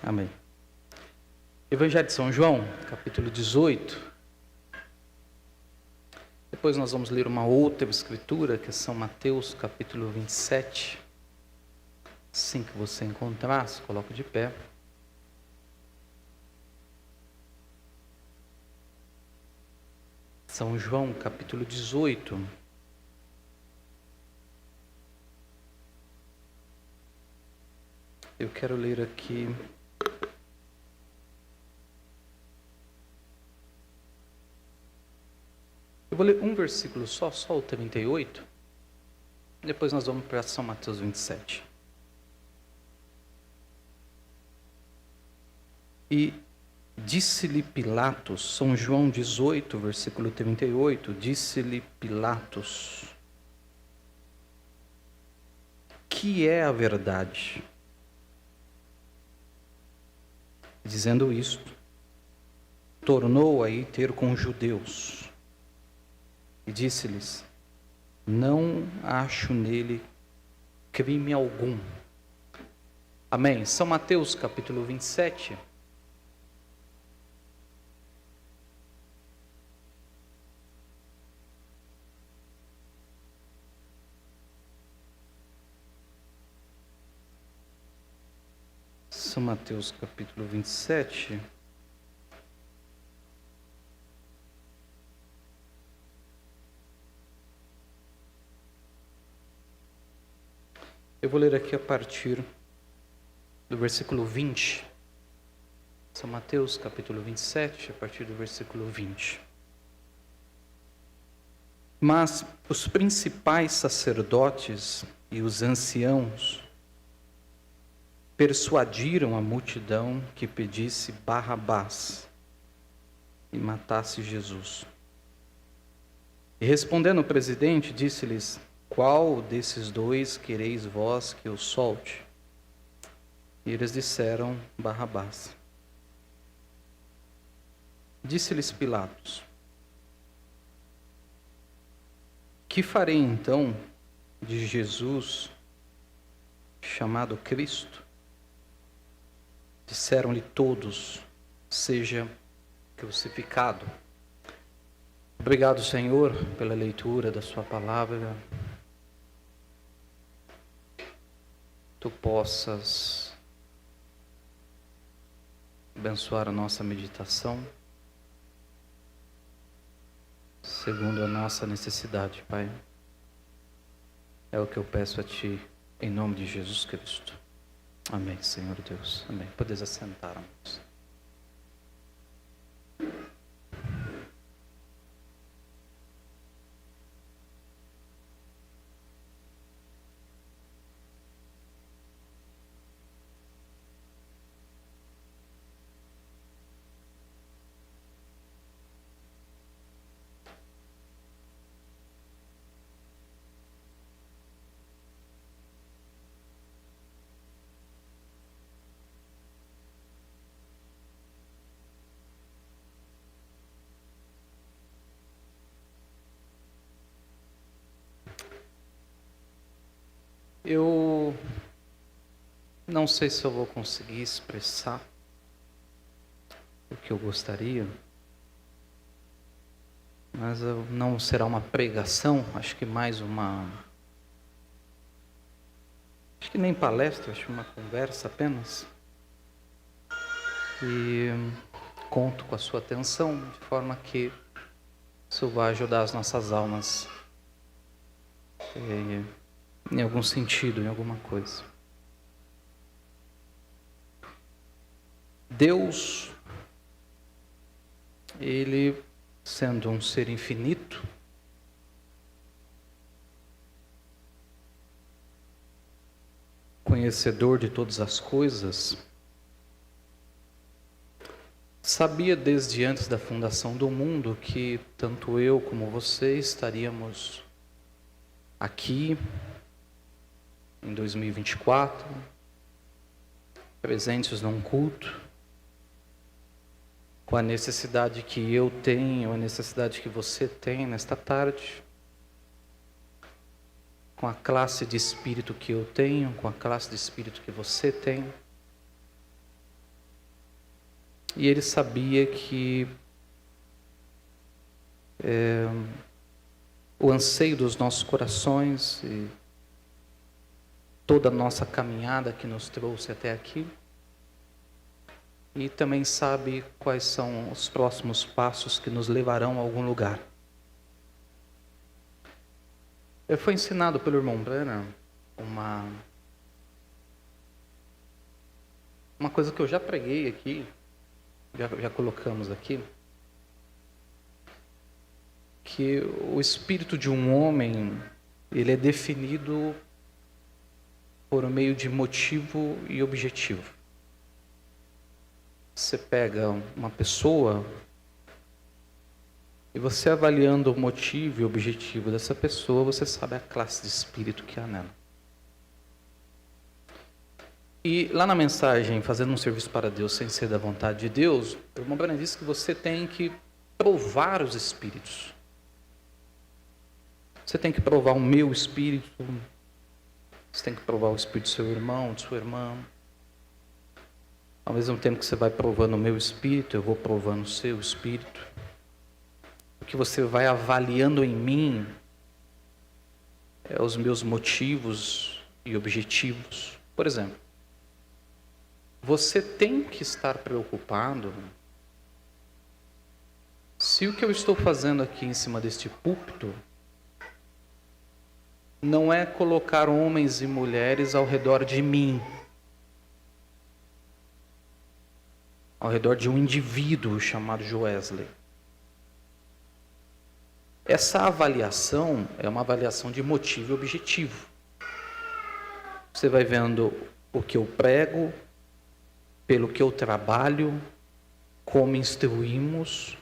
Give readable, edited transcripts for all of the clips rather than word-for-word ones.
Amém. Evangelho de São João, capítulo 18. Depois nós vamos ler uma outra escritura, que é São Mateus, capítulo 27. Assim que você encontrar, se coloca de pé. São João, capítulo 18. Eu quero ler aqui eu vou ler um versículo só o 38. Depois nós vamos para São Mateus 27. E disse-lhe Pilatos, São João 18, versículo 38, disse-lhe Pilatos: que é a verdade? Dizendo isto, tornou a ir ter com os judeus e disse-lhes: não acho nele crime algum. Amém. São Mateus capítulo 27. São Mateus capítulo 27. Eu vou ler aqui a partir do versículo 20. São Mateus capítulo 27, a partir do versículo 20. Mas os principais sacerdotes e os anciãos persuadiram a multidão que pedisse Barrabás e matasse Jesus. E respondendo o presidente, disse-lhes: qual desses dois quereis vós que eu solte? E eles disseram: Barrabás. Disse-lhes Pilatos: que farei então de Jesus, chamado Cristo? Disseram-lhe todos: seja crucificado. Obrigado, Senhor, pela leitura da sua palavra. Tu possas abençoar a nossa meditação segundo a nossa necessidade, Pai. É o que eu peço a Ti, em nome de Jesus Cristo. Amém, Senhor Deus. Amém. Podes assentar, amados. Eu não sei se eu vou conseguir expressar o que eu gostaria, mas não será uma pregação, acho que mais acho que nem palestra, acho uma conversa apenas. E conto com a sua atenção, de forma que isso vai ajudar as nossas almas em algum sentido, em alguma coisa. Deus, Ele, sendo um ser infinito, conhecedor de todas as coisas, sabia desde antes da fundação do mundo que tanto eu como você estaríamos aqui em 2024, presentes num culto, com a necessidade que eu tenho, a necessidade que você tem nesta tarde, com a classe de espírito que eu tenho, com a classe de espírito que você tem. E ele sabia que o anseio dos nossos corações e toda a nossa caminhada que nos trouxe até aqui, e também sabe quais são os próximos passos que nos levarão a algum lugar. Eu fui ensinado pelo irmão Branham uma coisa que eu já preguei aqui, já colocamos aqui, que o espírito de um homem, ele é definido por meio de motivo e objetivo. Você pega uma pessoa e você avaliando o motivo e o objetivo dessa pessoa, você sabe a classe de espírito que há nela. E lá na mensagem, fazendo um serviço para Deus sem ser da vontade de Deus, o irmão Branham disse que você tem que provar os espíritos. Você tem que provar o meu espírito, você tem que provar o espírito do seu irmão, de sua irmã. Ao mesmo tempo que você vai provando o meu espírito, eu vou provando o seu espírito. O que você vai avaliando em mim é os meus motivos e objetivos. Por exemplo, você tem que estar preocupado se o que eu estou fazendo aqui em cima deste púlpito não é colocar homens e mulheres ao redor de mim, ao redor de um indivíduo chamado Joesley. Essa avaliação é uma avaliação de motivo e objetivo. Você vai vendo o que eu prego, pelo que eu trabalho, como instruímos.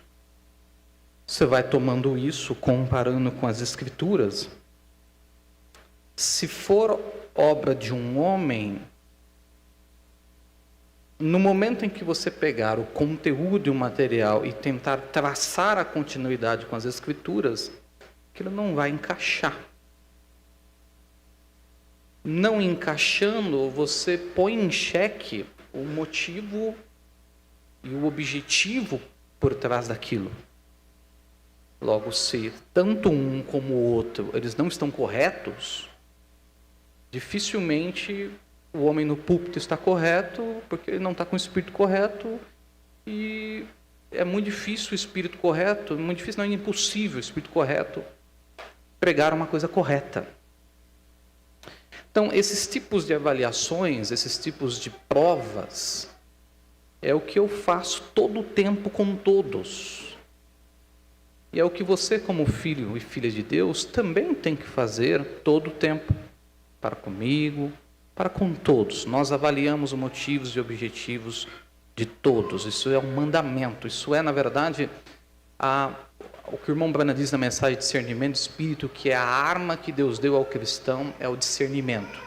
Você vai tomando isso, comparando com as Escrituras. Se for obra de um homem, no momento em que você pegar o conteúdo e o material e tentar traçar a continuidade com as Escrituras, aquilo não vai encaixar. Não encaixando, você põe em xeque o motivo e o objetivo por trás daquilo. Logo, se tanto um como o outro, eles não estão corretos, dificilmente o homem no púlpito está correto, porque ele não está com o espírito correto, e é muito difícil o espírito correto, muito difícil, não, é impossível o espírito correto pregar uma coisa correta. Então, esses tipos de avaliações, esses tipos de provas, é o que eu faço todo o tempo com todos. E é o que você, como filho e filha de Deus, também tem que fazer todo o tempo, para comigo, para com todos. Nós avaliamos os motivos e objetivos de todos. Isso é um mandamento. Isso é, na verdade, o que o irmão Branham diz na mensagem de discernimento de espírito, que é a arma que Deus deu ao cristão, é o discernimento.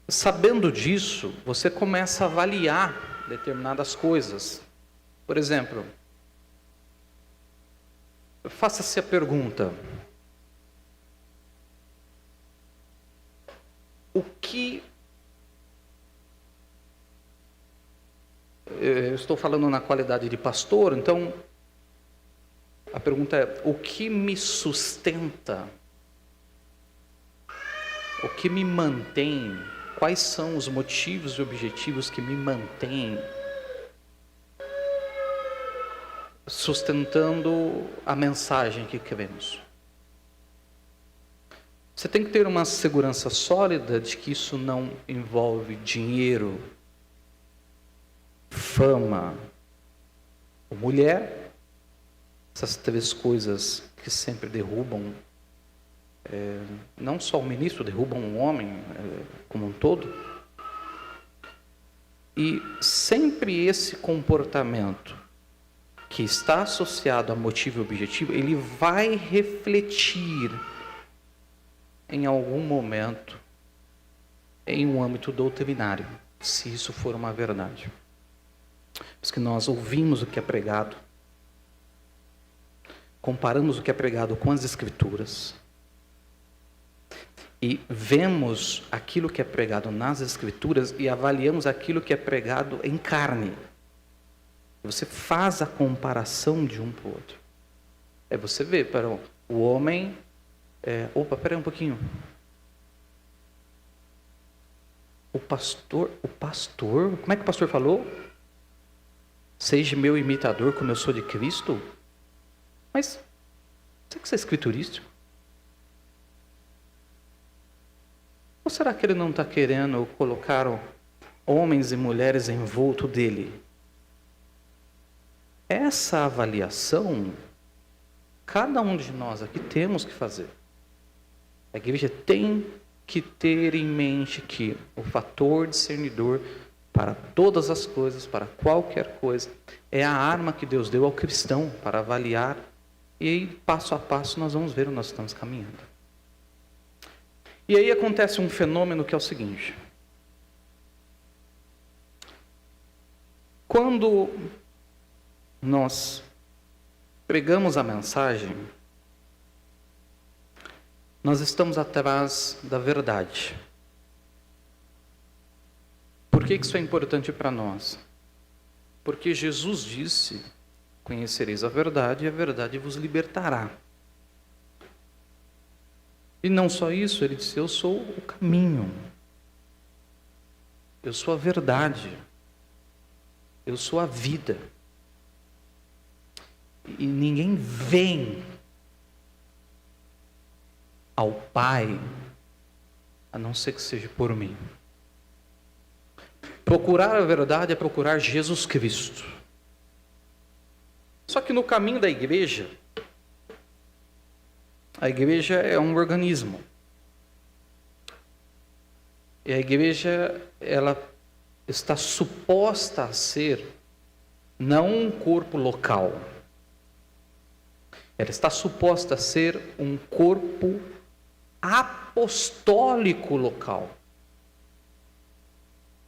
Sabendo disso, você começa a avaliar determinadas coisas. Por exemplo, faça-se a pergunta: o que... Eu estou falando na qualidade de pastor, então a pergunta é: o que me sustenta? O que me mantém? Quais são os motivos e objetivos que me mantêm sustentando a mensagem que queremos? Você tem que ter uma segurança sólida de que isso não envolve dinheiro, fama ou mulher. Essas três coisas que sempre derrubam, não só o ministro, derrubam um homem como um todo. E sempre esse comportamento que está associado a motivo e objetivo, ele vai refletir em algum momento em um âmbito doutrinário, se isso for uma verdade. Porque nós ouvimos o que é pregado, comparamos o que é pregado com as Escrituras, e vemos aquilo que é pregado nas Escrituras e avaliamos aquilo que é pregado em carne. Você faz a comparação de um para o outro. Aí você vê, para o homem... opa, espera aí um pouquinho. O pastor, como é que o pastor falou? Seja meu imitador como eu sou de Cristo? Mas, será que isso é escriturístico? Ou será que ele não está querendo colocar homens e mulheres em volta dele? Essa avaliação, cada um de nós aqui temos que fazer. A igreja tem que ter em mente que o fator discernidor para todas as coisas, para qualquer coisa, é a arma que Deus deu ao cristão para avaliar, e aí, passo a passo, nós vamos ver onde nós estamos caminhando. E aí acontece um fenômeno que é o seguinte: quando nós pregamos a mensagem, nós estamos atrás da verdade. Por que isso é importante para nós? Porque Jesus disse: conhecereis a verdade e a verdade vos libertará. E não só isso, ele disse: eu sou o caminho, eu sou a verdade, eu sou a vida. E ninguém vem ao Pai a não ser que seja por mim. Procurar a verdade é procurar Jesus Cristo. Só que no caminho da igreja, a igreja é um organismo. E a igreja, ela está suposta a ser não um corpo local. Ela está suposta a ser um corpo apostólico local.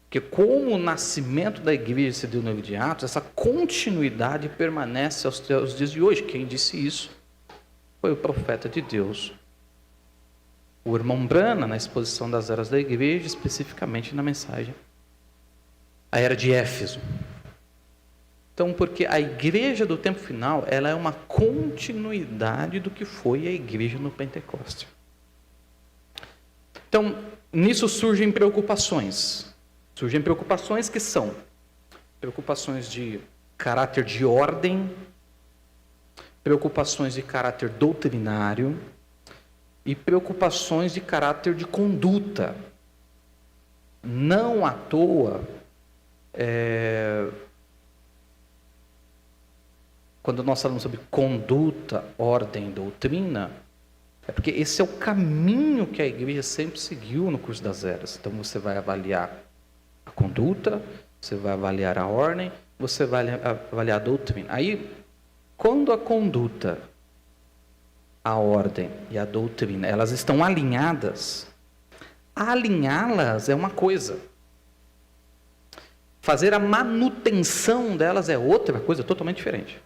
Porque como o nascimento da igreja se deu no livro de Atos, essa continuidade permanece aos dias de hoje. Quem disse isso foi o profeta de Deus, o irmão Brana, na exposição das eras da igreja, especificamente na mensagem, a era de Éfeso. Então, porque a igreja do tempo final, ela é uma continuidade do que foi a igreja no Pentecostes. Então, nisso surgem preocupações. Surgem preocupações que são preocupações de caráter de ordem, preocupações de caráter doutrinário e preocupações de caráter de conduta. Não à toa, quando nós falamos sobre conduta, ordem e doutrina, é porque esse é o caminho que a igreja sempre seguiu no curso das eras. Então você vai avaliar a conduta, você vai avaliar a ordem, você vai avaliar a doutrina. Aí, quando a conduta, a ordem e a doutrina, elas estão alinhadas, alinhá-las é uma coisa. Fazer a manutenção delas é outra coisa totalmente diferente.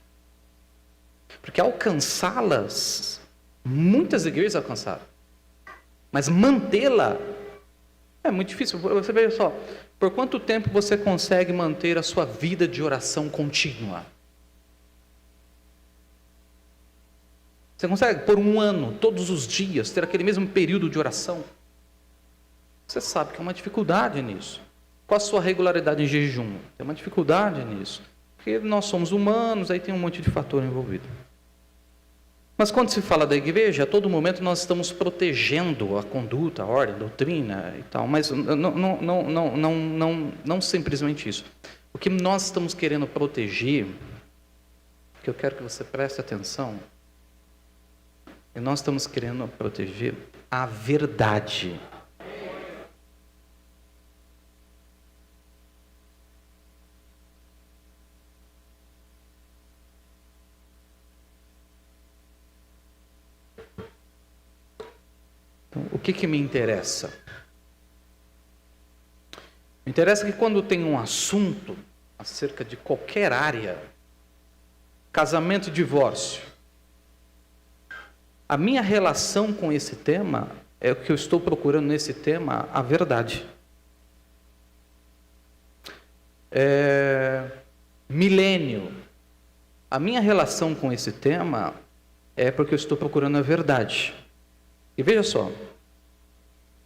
Porque alcançá-las, muitas igrejas alcançaram. Mas mantê-la é muito difícil. Você veja só, por quanto tempo você consegue manter a sua vida de oração contínua? Você consegue, por um ano, todos os dias, ter aquele mesmo período de oração? Você sabe que é uma dificuldade nisso. Qual a sua regularidade em jejum? Tem uma dificuldade nisso. Porque nós somos humanos, aí tem um monte de fator envolvido. Mas quando se fala da igreja, a todo momento nós estamos protegendo a conduta, a ordem, a doutrina e tal, mas não simplesmente isso. O que nós estamos querendo proteger, que eu quero que você preste atenção, é nós estamos querendo proteger a verdade. Então, o que me interessa? Me interessa que quando tem um assunto acerca de qualquer área, casamento e divórcio, a minha relação com esse tema é o que eu estou procurando nesse tema, a verdade. Milênio. A minha relação com esse tema é porque eu estou procurando a verdade. E veja só,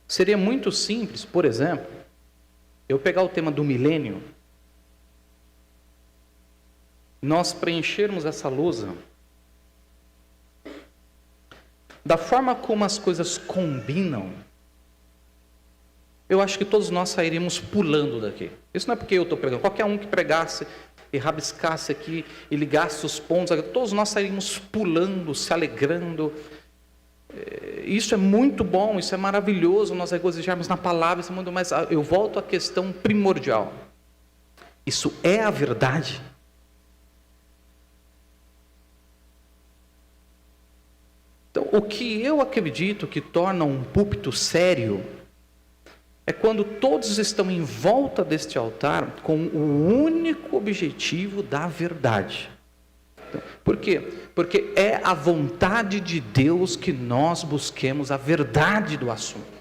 seria muito simples, por exemplo, eu pegar o tema do milênio, nós preenchermos essa lousa da forma como as coisas combinam. Eu acho que todos nós sairíamos pulando daqui. Isso não é porque eu estou pregando. Qualquer um que pregasse e rabiscasse aqui e ligasse os pontos, todos nós sairíamos pulando, se alegrando. Isso é muito bom, isso é maravilhoso, nós regozijarmos na palavra, isso é muito, mas eu volto à questão primordial. Isso é a verdade? Então, o que eu acredito que torna um púlpito sério é quando todos estão em volta deste altar com o único objetivo da verdade. Por quê? Porque é a vontade de Deus que nós busquemos a verdade do assunto.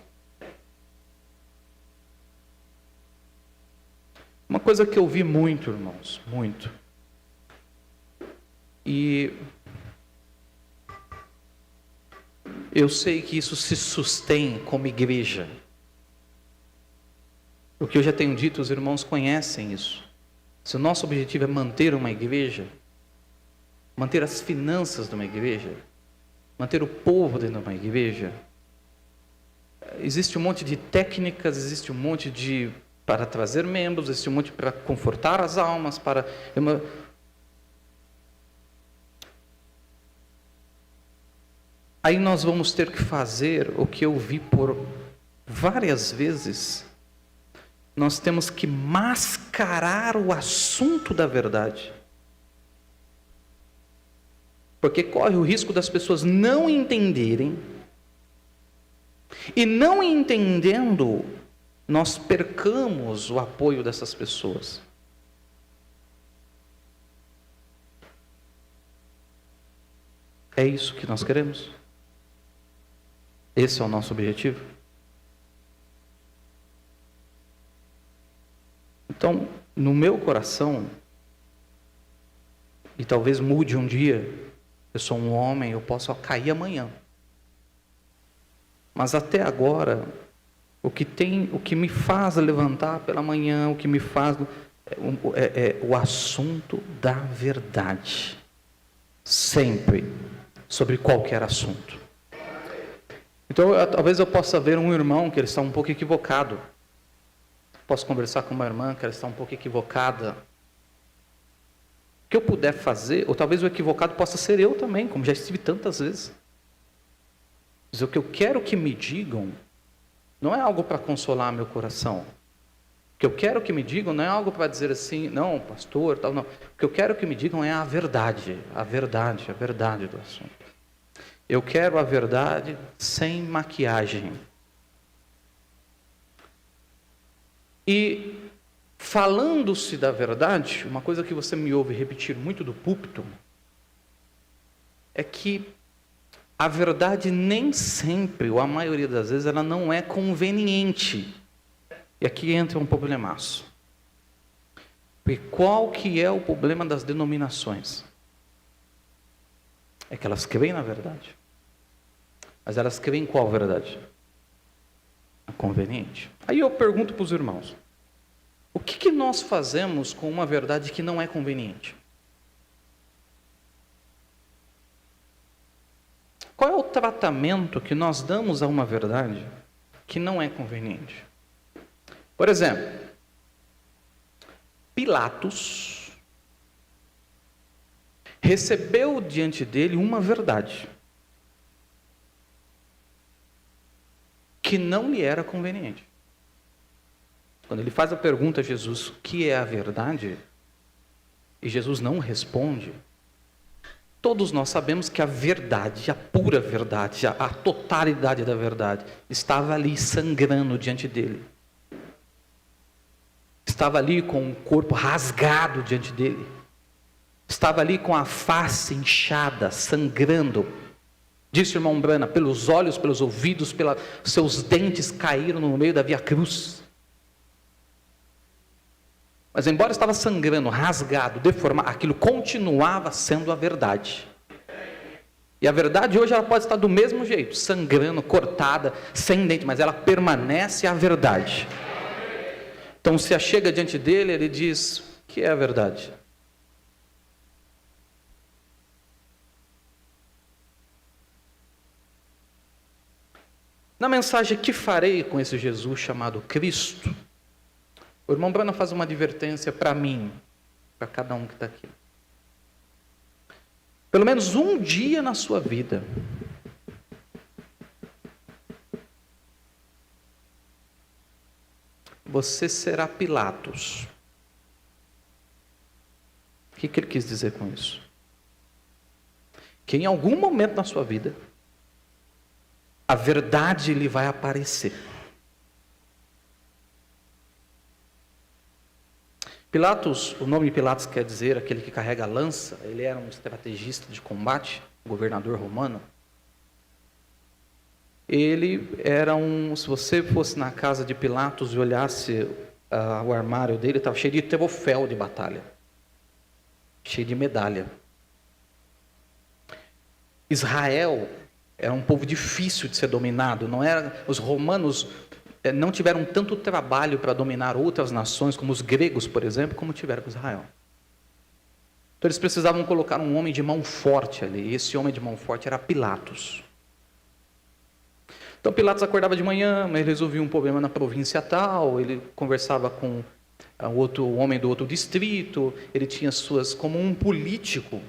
Uma coisa que eu vi muito, irmãos, muito. E eu sei que isso se sustém como igreja. O que eu já tenho dito, os irmãos conhecem isso. Se o nosso objetivo é manter uma igreja, manter as finanças de uma igreja, manter o povo dentro de uma igreja, existe um monte de técnicas, existe um monte de para trazer membros, existe um monte para confortar as almas, Aí nós vamos ter que fazer o que eu vi por várias vezes. Nós temos que mascarar o assunto da verdade. Porque corre o risco das pessoas não entenderem. E não entendendo, nós percamos o apoio dessas pessoas. É isso que nós queremos? Esse é o nosso objetivo? Então, no meu coração, e talvez mude um dia, eu sou um homem, eu posso cair amanhã. Mas até agora, o que me faz levantar pela manhã, o que me faz é o assunto da verdade. Sempre, sobre qualquer assunto. Então, talvez eu possa ver um irmão que ele está um pouco equivocado. Posso conversar com uma irmã que ela está um pouco equivocada. O que eu puder fazer, ou talvez o equivocado possa ser eu também, como já estive tantas vezes. Mas o que eu quero que me digam não é algo para consolar meu coração. O que eu quero que me digam não é algo para dizer assim, não, pastor, tal, não. O que eu quero que me digam é a verdade do assunto. Eu quero a verdade sem maquiagem. E falando-se da verdade, uma coisa que você me ouve repetir muito do púlpito, é que a verdade nem sempre, ou a maioria das vezes, ela não é conveniente. E aqui entra um problemaço. E qual que é o problema das denominações? É que elas creem na verdade. Mas elas creem em qual verdade? A conveniente. Aí eu pergunto para os irmãos, o que nós fazemos com uma verdade que não é conveniente? Qual é o tratamento que nós damos a uma verdade que não é conveniente? Por exemplo, Pilatos recebeu diante dele uma verdade que não lhe era conveniente. Quando ele faz a pergunta a Jesus, o que é a verdade? E Jesus não responde. Todos nós sabemos que a verdade, a pura verdade, a totalidade da verdade, estava ali sangrando diante dele. Estava ali com o corpo rasgado diante dele. Estava ali com a face inchada, sangrando Disse o irmão Branham, pelos olhos, pelos ouvidos, seus dentes caíram no meio da via cruz. Mas embora estava sangrando, rasgado, deformado, aquilo continuava sendo a verdade. E a verdade hoje ela pode estar do mesmo jeito, sangrando, cortada, sem dente, mas ela permanece a verdade. Então se achega diante dele, ele diz, o que é a verdade? Na mensagem que farei com esse Jesus chamado Cristo, o irmão Branham faz uma advertência para mim, para cada um que está aqui. Pelo menos um dia na sua vida, você será Pilatos. O que ele quis dizer com isso? Que em algum momento na sua vida, a verdade lhe vai aparecer. Pilatos, o nome Pilatos quer dizer aquele que carrega a lança. Ele era um estrategista de combate, governador romano. Ele era se você fosse na casa de Pilatos e olhasse o armário dele, estava cheio de troféu de batalha, cheio de medalha. Israel era um povo difícil de ser dominado. Os romanos não tiveram tanto trabalho para dominar outras nações, como os gregos, por exemplo, como tiveram com Israel. Então eles precisavam colocar um homem de mão forte ali, e esse homem de mão forte era Pilatos. Então Pilatos acordava de manhã, mas ele resolvia um problema na província tal, ele conversava com o homem do outro distrito, ele tinha como um político,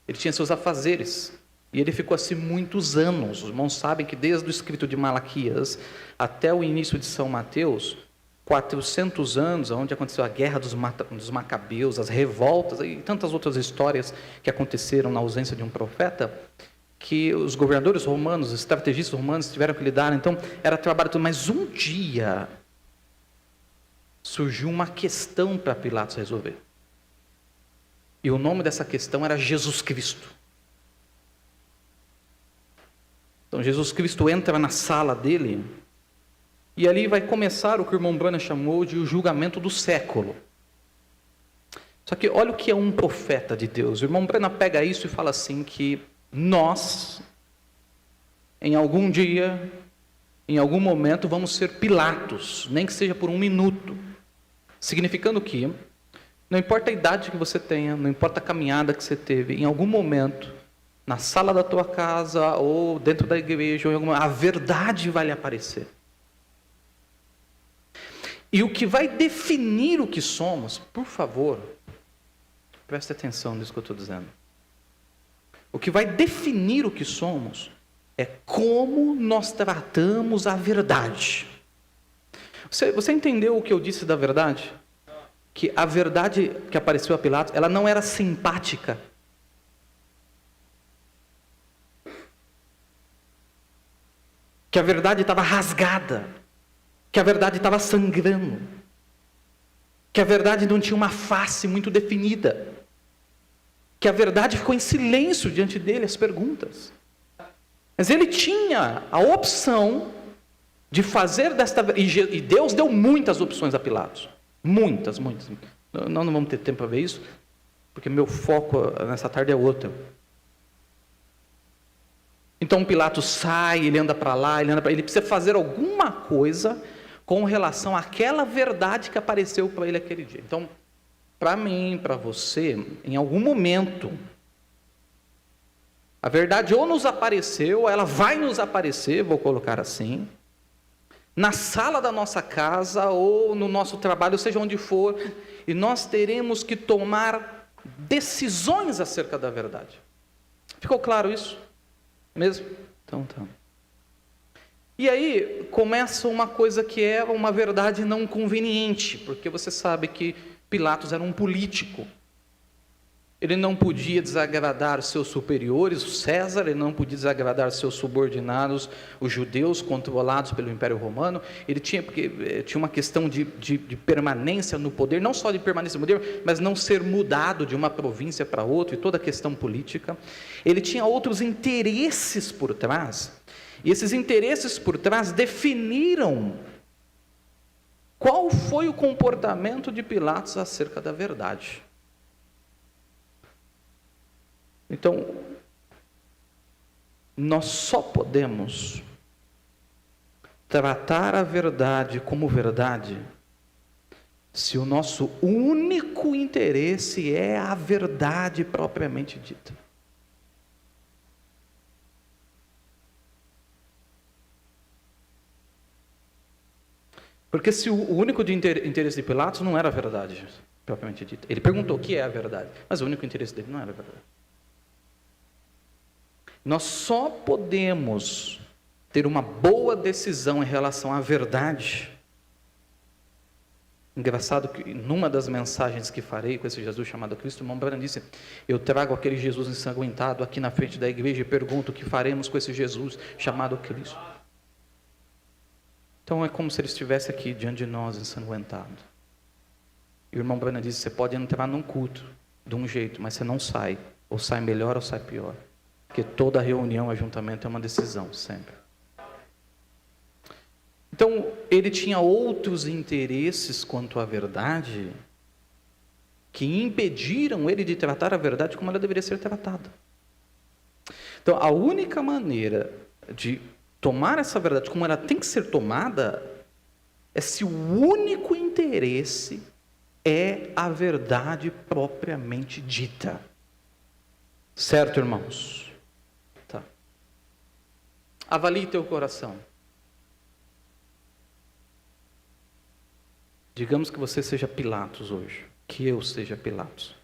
ele tinha seus afazeres. E ele ficou assim muitos anos. Os irmãos sabem que desde o escrito de Malaquias até o início de São Mateus, 400 anos, onde aconteceu a guerra dos Macabeus, as revoltas e tantas outras histórias que aconteceram na ausência de um profeta, que os governadores romanos, os estrategistas romanos tiveram que lidar. Então, era trabalho todo. Mas um dia surgiu uma questão para Pilatos resolver. E o nome dessa questão era Jesus Cristo. Então Jesus Cristo entra na sala dele, e ali vai começar o que o irmão Branham chamou de o julgamento do século. Só que olha o que é um profeta de Deus. O irmão Branham pega isso e fala assim, que nós, em algum dia, em algum momento, vamos ser Pilatos, nem que seja por um minuto. Significando que, não importa a idade que você tenha, não importa a caminhada que você teve, em algum momento, na sala da tua casa ou dentro da igreja, a verdade vai lhe aparecer. E o que vai definir o que somos, por favor, preste atenção nisso que eu estou dizendo. O que vai definir o que somos é como nós tratamos a verdade. Você entendeu o que eu disse da verdade? Que a verdade que apareceu a Pilatos, ela não era simpática. Que a verdade estava rasgada, que a verdade estava sangrando, que a verdade não tinha uma face muito definida, que a verdade ficou em silêncio diante dele, as perguntas. Mas ele tinha a opção de fazer e Deus deu muitas opções a Pilatos, muitas. Não vamos ter tempo para ver isso, porque meu foco nessa tarde é outro. Então Pilatos sai, ele anda para lá, ele precisa fazer alguma coisa com relação àquela verdade que apareceu para ele aquele dia. Então, para mim, para você, em algum momento, a verdade ou nos apareceu, ou ela vai nos aparecer, vou colocar assim, na sala da nossa casa, ou no nosso trabalho, seja onde for, e nós teremos que tomar decisões acerca da verdade. Ficou claro isso? Mesmo? Então tá. E aí começa uma coisa que é uma verdade não conveniente, porque você sabe que Pilatos era um político. ele não podia desagradar seus superiores, o César, ele não podia desagradar seus subordinados, os judeus controlados pelo Império Romano. Ele tinha uma questão de permanência no poder, não só de permanência no poder, mas não ser mudado de uma província para outra, e toda a questão política. Ele tinha outros interesses por trás, e esses interesses por trás definiram qual foi o comportamento de Pilatos acerca da verdade. Então, nós só podemos tratar a verdade como verdade se o nosso único interesse é a verdade propriamente dita. Porque se o único interesse de Pilatos não era a verdade propriamente dita. Ele perguntou o que é a verdade, mas o único interesse dele não era a verdade. Nós só podemos ter uma boa decisão em relação à verdade. Engraçado que numa das mensagens que farei com esse Jesus chamado Cristo, o irmão Branham disse: eu trago aquele Jesus ensanguentado aqui na frente da igreja e pergunto o que faremos com esse Jesus chamado Cristo. Então é como se ele estivesse aqui diante de nós ensanguentado. E o irmão Branham disse: você pode entrar num culto de um jeito, mas você não sai, ou sai melhor ou sai pior. Porque toda reunião, ajuntamento é uma decisão, sempre. Então, ele tinha outros interesses quanto à verdade que impediram ele de tratar a verdade como ela deveria ser tratada. Então, a única maneira de tomar essa verdade como ela tem que ser tomada é se o único interesse é a verdade propriamente dita. Certo, irmãos? Avalie teu coração. Digamos que você seja Pilatos hoje, que eu seja Pilatos.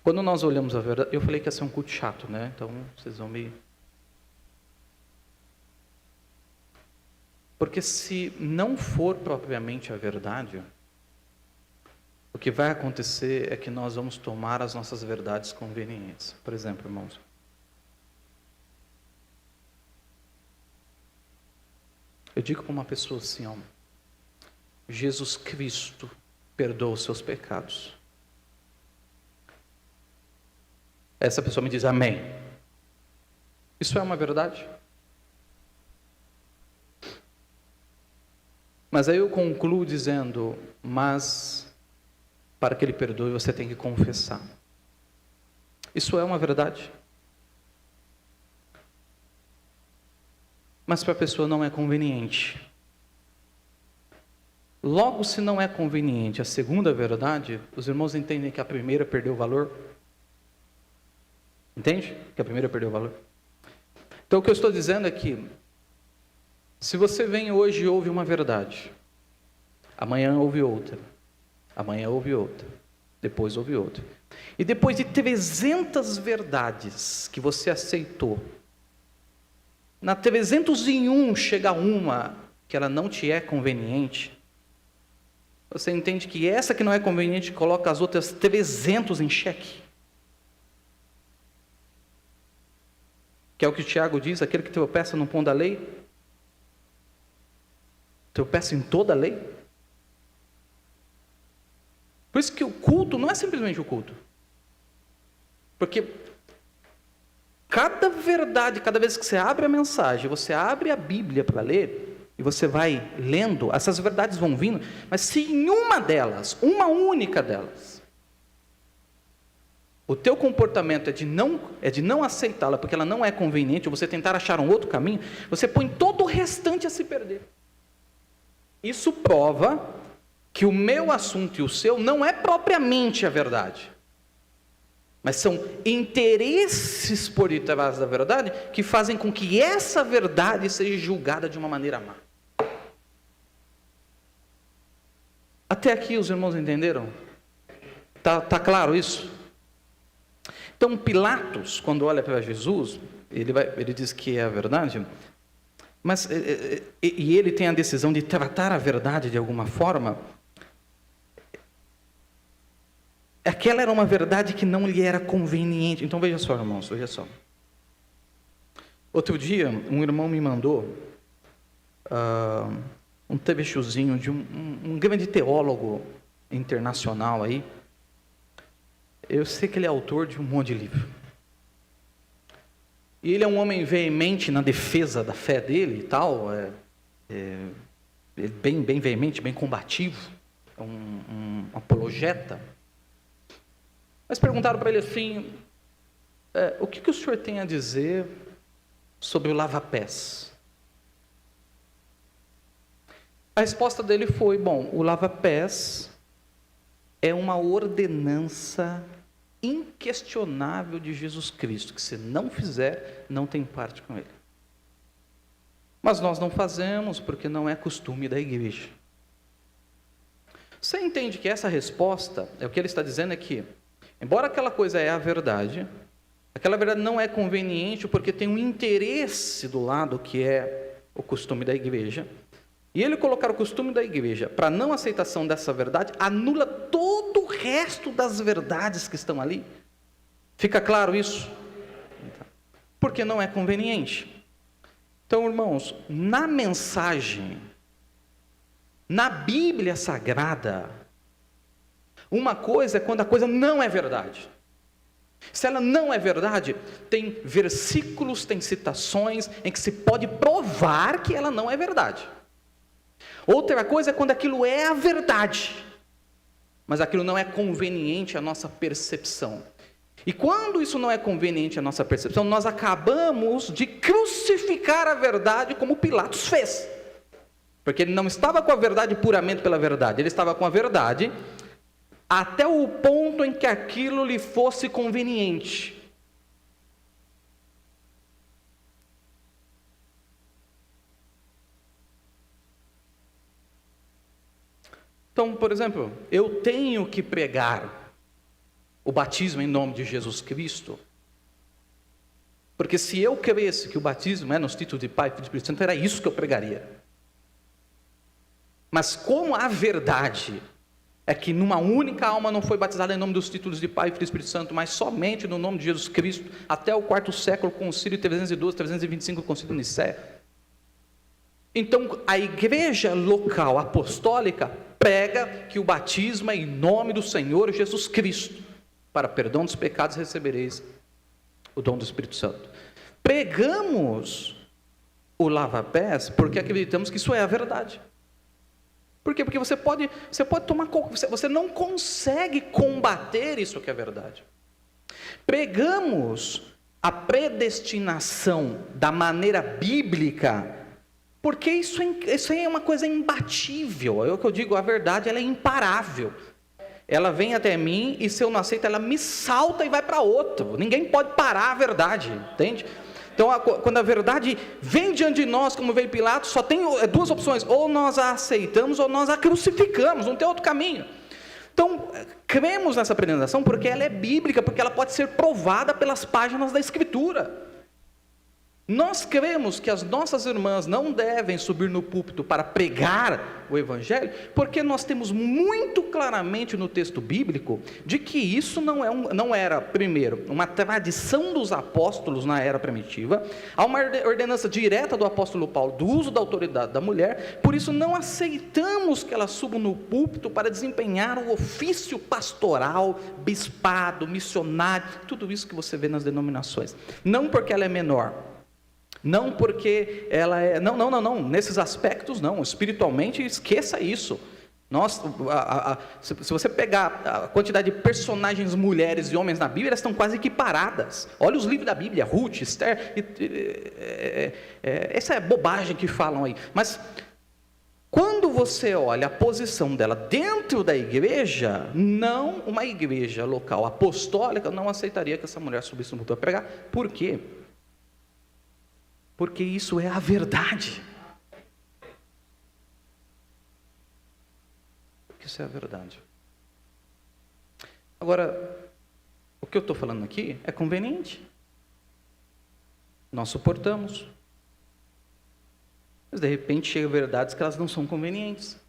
Quando nós olhamos a verdade, eu falei que ia ser um culto chato, né? Então vocês vão me... Porque se não for propriamente a verdade, o que vai acontecer é que nós vamos tomar as nossas verdades convenientes. Por exemplo, irmãos, eu digo para uma pessoa assim, ó, Jesus Cristo perdoa os seus pecados. Essa pessoa me diz amém. Isso é uma verdade? Mas aí eu concluo dizendo, mas para que ele perdoe você tem que confessar. Isso é uma verdade? Mas para a pessoa não é conveniente. Logo, se não é conveniente a segunda verdade, os irmãos entendem que a primeira perdeu o valor? Entende? Que a primeira perdeu o valor? Então, o que eu estou dizendo é que, se você vem hoje e ouve uma verdade, amanhã ouve outra, amanhã ouve outra, depois ouve outra, e depois de 300 verdades que você aceitou, na 301 chega uma que ela não te é conveniente, você entende que essa que não é conveniente coloca as outras 300 em xeque. Que é o que o Tiago diz, aquele que tropeça no pão da lei, tropeça em toda a lei. Por isso que o culto não é simplesmente o culto. Porque cada verdade, cada vez que você abre a mensagem, você abre a Bíblia para ler, e você vai lendo, essas verdades vão vindo, mas se em uma delas, uma única delas, o teu comportamento é de não aceitá-la, porque ela não é conveniente, ou você tentar achar um outro caminho, você põe todo o restante a se perder. Isso prova que o meu assunto e o seu não é propriamente a verdade, mas são interesses por detrás da verdade que fazem com que essa verdade seja julgada de uma maneira má. Até aqui os irmãos entenderam? Tá claro isso? Então Pilatos, quando olha para Jesus, ele diz que é a verdade, mas e ele tem a decisão de tratar a verdade de alguma forma. aquela era uma verdade que não lhe era conveniente. Então veja só, irmãos, veja só. Outro dia, um irmão me mandou um trechozinho de um grande teólogo internacional aí. Eu sei que ele é autor de um monte de livro. E ele é um homem veemente na defesa da fé dele e tal, bem veemente, bem combativo, um apologeta. Mas perguntaram para ele assim, o que o senhor tem a dizer sobre o lava-pés? A resposta dele foi, bom, o lava-pés é uma ordenança inquestionável de Jesus Cristo, que se não fizer, não tem parte com ele. Mas nós não fazemos porque não é costume da igreja. Você entende que essa resposta, o que ele está dizendo é que, embora aquela coisa é a verdade, aquela verdade não é conveniente porque tem um interesse do lado que é o costume da igreja, e ele colocar o costume da igreja para não aceitação dessa verdade, anula todo o resto das verdades que estão ali. Fica claro isso? Porque não é conveniente. Então, irmãos, na mensagem, na Bíblia Sagrada, uma coisa é quando a coisa não é verdade. Se ela não é verdade, tem versículos, tem citações em que se pode provar que ela não é verdade. Outra coisa é quando aquilo é a verdade, mas aquilo não é conveniente à nossa percepção. E quando isso não é conveniente à nossa percepção, nós acabamos de crucificar a verdade como Pilatos fez. Porque ele não estava com a verdade puramente pela verdade, ele estava com a verdade até o ponto em que aquilo lhe fosse conveniente. Então, por exemplo, eu tenho que pregar o batismo em nome de Jesus Cristo, porque se eu cresce que o batismo é nos títulos de Pai, Filho e Espírito Santo, era isso que eu pregaria. Mas como a verdade é que numa única alma não foi batizada em nome dos títulos de Pai, Filho e Espírito Santo, mas somente no nome de Jesus Cristo, até o 4º século, concílio 312, 325, concílio de Nicéia. Então, a igreja local apostólica prega que o batismo é em nome do Senhor Jesus Cristo. Para perdão dos pecados recebereis o dom do Espírito Santo. Pregamos o lava-pés porque acreditamos que isso é a verdade. Por quê? Porque você pode tomar, você não consegue combater isso que é verdade. Pregamos a predestinação da maneira bíblica, porque isso é uma coisa imbatível. É o que eu digo, a verdade ela é imparável. Ela vem até mim e se eu não aceito, ela me salta e vai para outro. Ninguém pode parar a verdade, entende? Então, quando a verdade vem diante de nós, como veio Pilatos, só tem duas opções: ou nós a aceitamos ou nós a crucificamos, não tem outro caminho. Então, cremos nessa predestinação porque ela é bíblica, porque ela pode ser provada pelas páginas da Escritura. Nós cremos que as nossas irmãs não devem subir no púlpito para pregar o Evangelho, porque nós temos muito claramente no texto bíblico de que isso não era, primeiro, uma tradição dos apóstolos na era primitiva, há uma ordenança direta do apóstolo Paulo do uso da autoridade da mulher, por isso não aceitamos que elas subam no púlpito para desempenhar o ofício pastoral, bispado, missionário, tudo isso que você vê nas denominações, não porque ela é menor, não porque ela é... Não. Nesses aspectos, não. Espiritualmente, esqueça isso. Se você pegar a quantidade de personagens mulheres e homens na Bíblia, elas estão quase equiparadas. Olha os livros da Bíblia, Ruth, Esther... essa é bobagem que falam aí. Mas, quando você olha a posição dela dentro da igreja, não uma igreja local apostólica não aceitaria que essa mulher subisse no púlpito para pregar. Por quê? Porque isso é a verdade. Porque isso é a verdade. Agora, o que eu estou falando aqui é conveniente. Nós suportamos. Mas de repente chegam verdades que elas não são convenientes.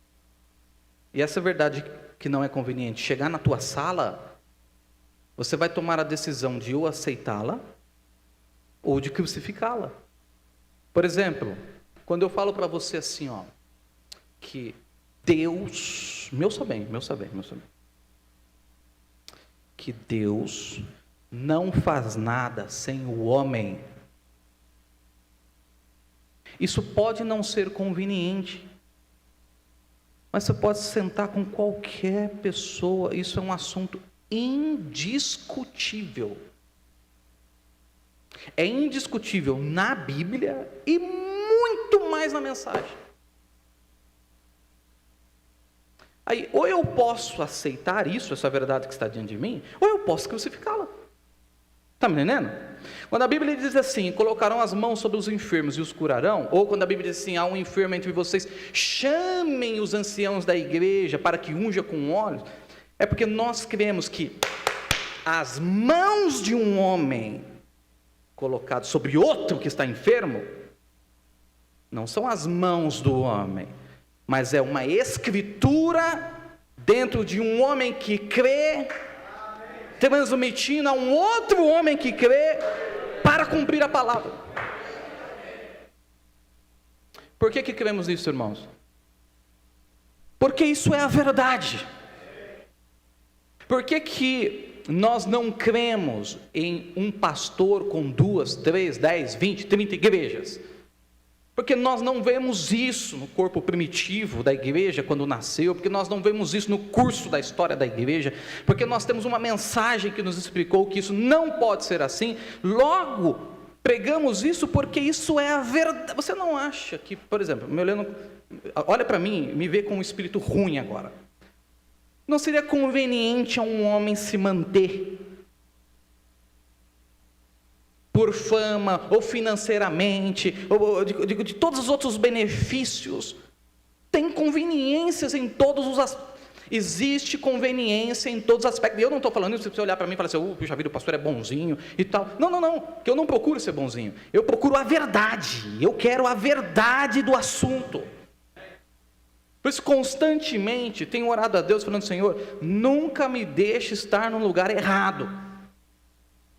E essa verdade que não é conveniente chegar na tua sala, você vai tomar a decisão de ou aceitá-la ou de crucificá-la. Por exemplo, quando eu falo para você assim, ó, que Deus, meu saber, que Deus não faz nada sem o homem. Isso pode não ser conveniente, mas você pode sentar com qualquer pessoa, isso é um assunto indiscutível. É indiscutível na Bíblia e muito mais na mensagem. Aí, ou eu posso aceitar isso, essa verdade que está diante de mim, ou eu posso crucificá-la. Está me entendendo? Quando a Bíblia diz assim, colocarão as mãos sobre os enfermos e os curarão, ou quando a Bíblia diz assim, há um enfermo entre vocês, chamem os anciãos da igreja para que unja com óleo, é porque nós cremos que as mãos de um homem colocado sobre outro que está enfermo, não são as mãos do homem, mas é uma escritura dentro de um homem que crê, transmitindo a um outro homem que crê, para cumprir a palavra. Por que cremos nisso, irmãos? Porque isso é a verdade. Por que nós não cremos em um pastor com 2, 3, 10, 20, 30 igrejas? Porque nós não vemos isso no corpo primitivo da igreja quando nasceu, porque nós não vemos isso no curso da história da igreja, porque nós temos uma mensagem que nos explicou que isso não pode ser assim, logo pregamos isso porque isso é a verdade. Você não acha que, por exemplo, me olhando, olha para mim, me vê com um espírito ruim agora, não seria conveniente a um homem se manter por fama, ou financeiramente, ou de todos os outros benefícios? Tem conveniências em todos os aspectos. Existe conveniência em todos os aspectos. Eu não estou falando isso, se você olhar para mim e falar assim, puxa vida, o pastor é bonzinho e tal. Não, que eu não procuro ser bonzinho. Eu procuro a verdade. Eu quero a verdade do assunto. Por isso, constantemente, tenho orado a Deus, falando, Senhor, nunca me deixe estar no lugar errado.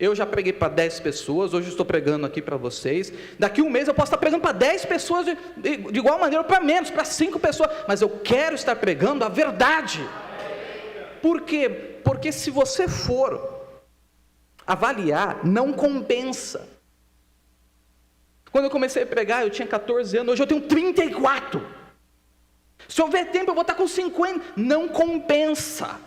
Eu já preguei para 10 pessoas, hoje estou pregando aqui para vocês. Daqui um mês eu posso estar pregando para 10 pessoas, de igual maneira, para menos, para 5 pessoas. Mas eu quero estar pregando a verdade. Por quê? Porque se você for avaliar, não compensa. Quando eu comecei a pregar, eu tinha 14 anos, hoje eu tenho 34. Se houver tempo, eu vou estar com 50. Não compensa.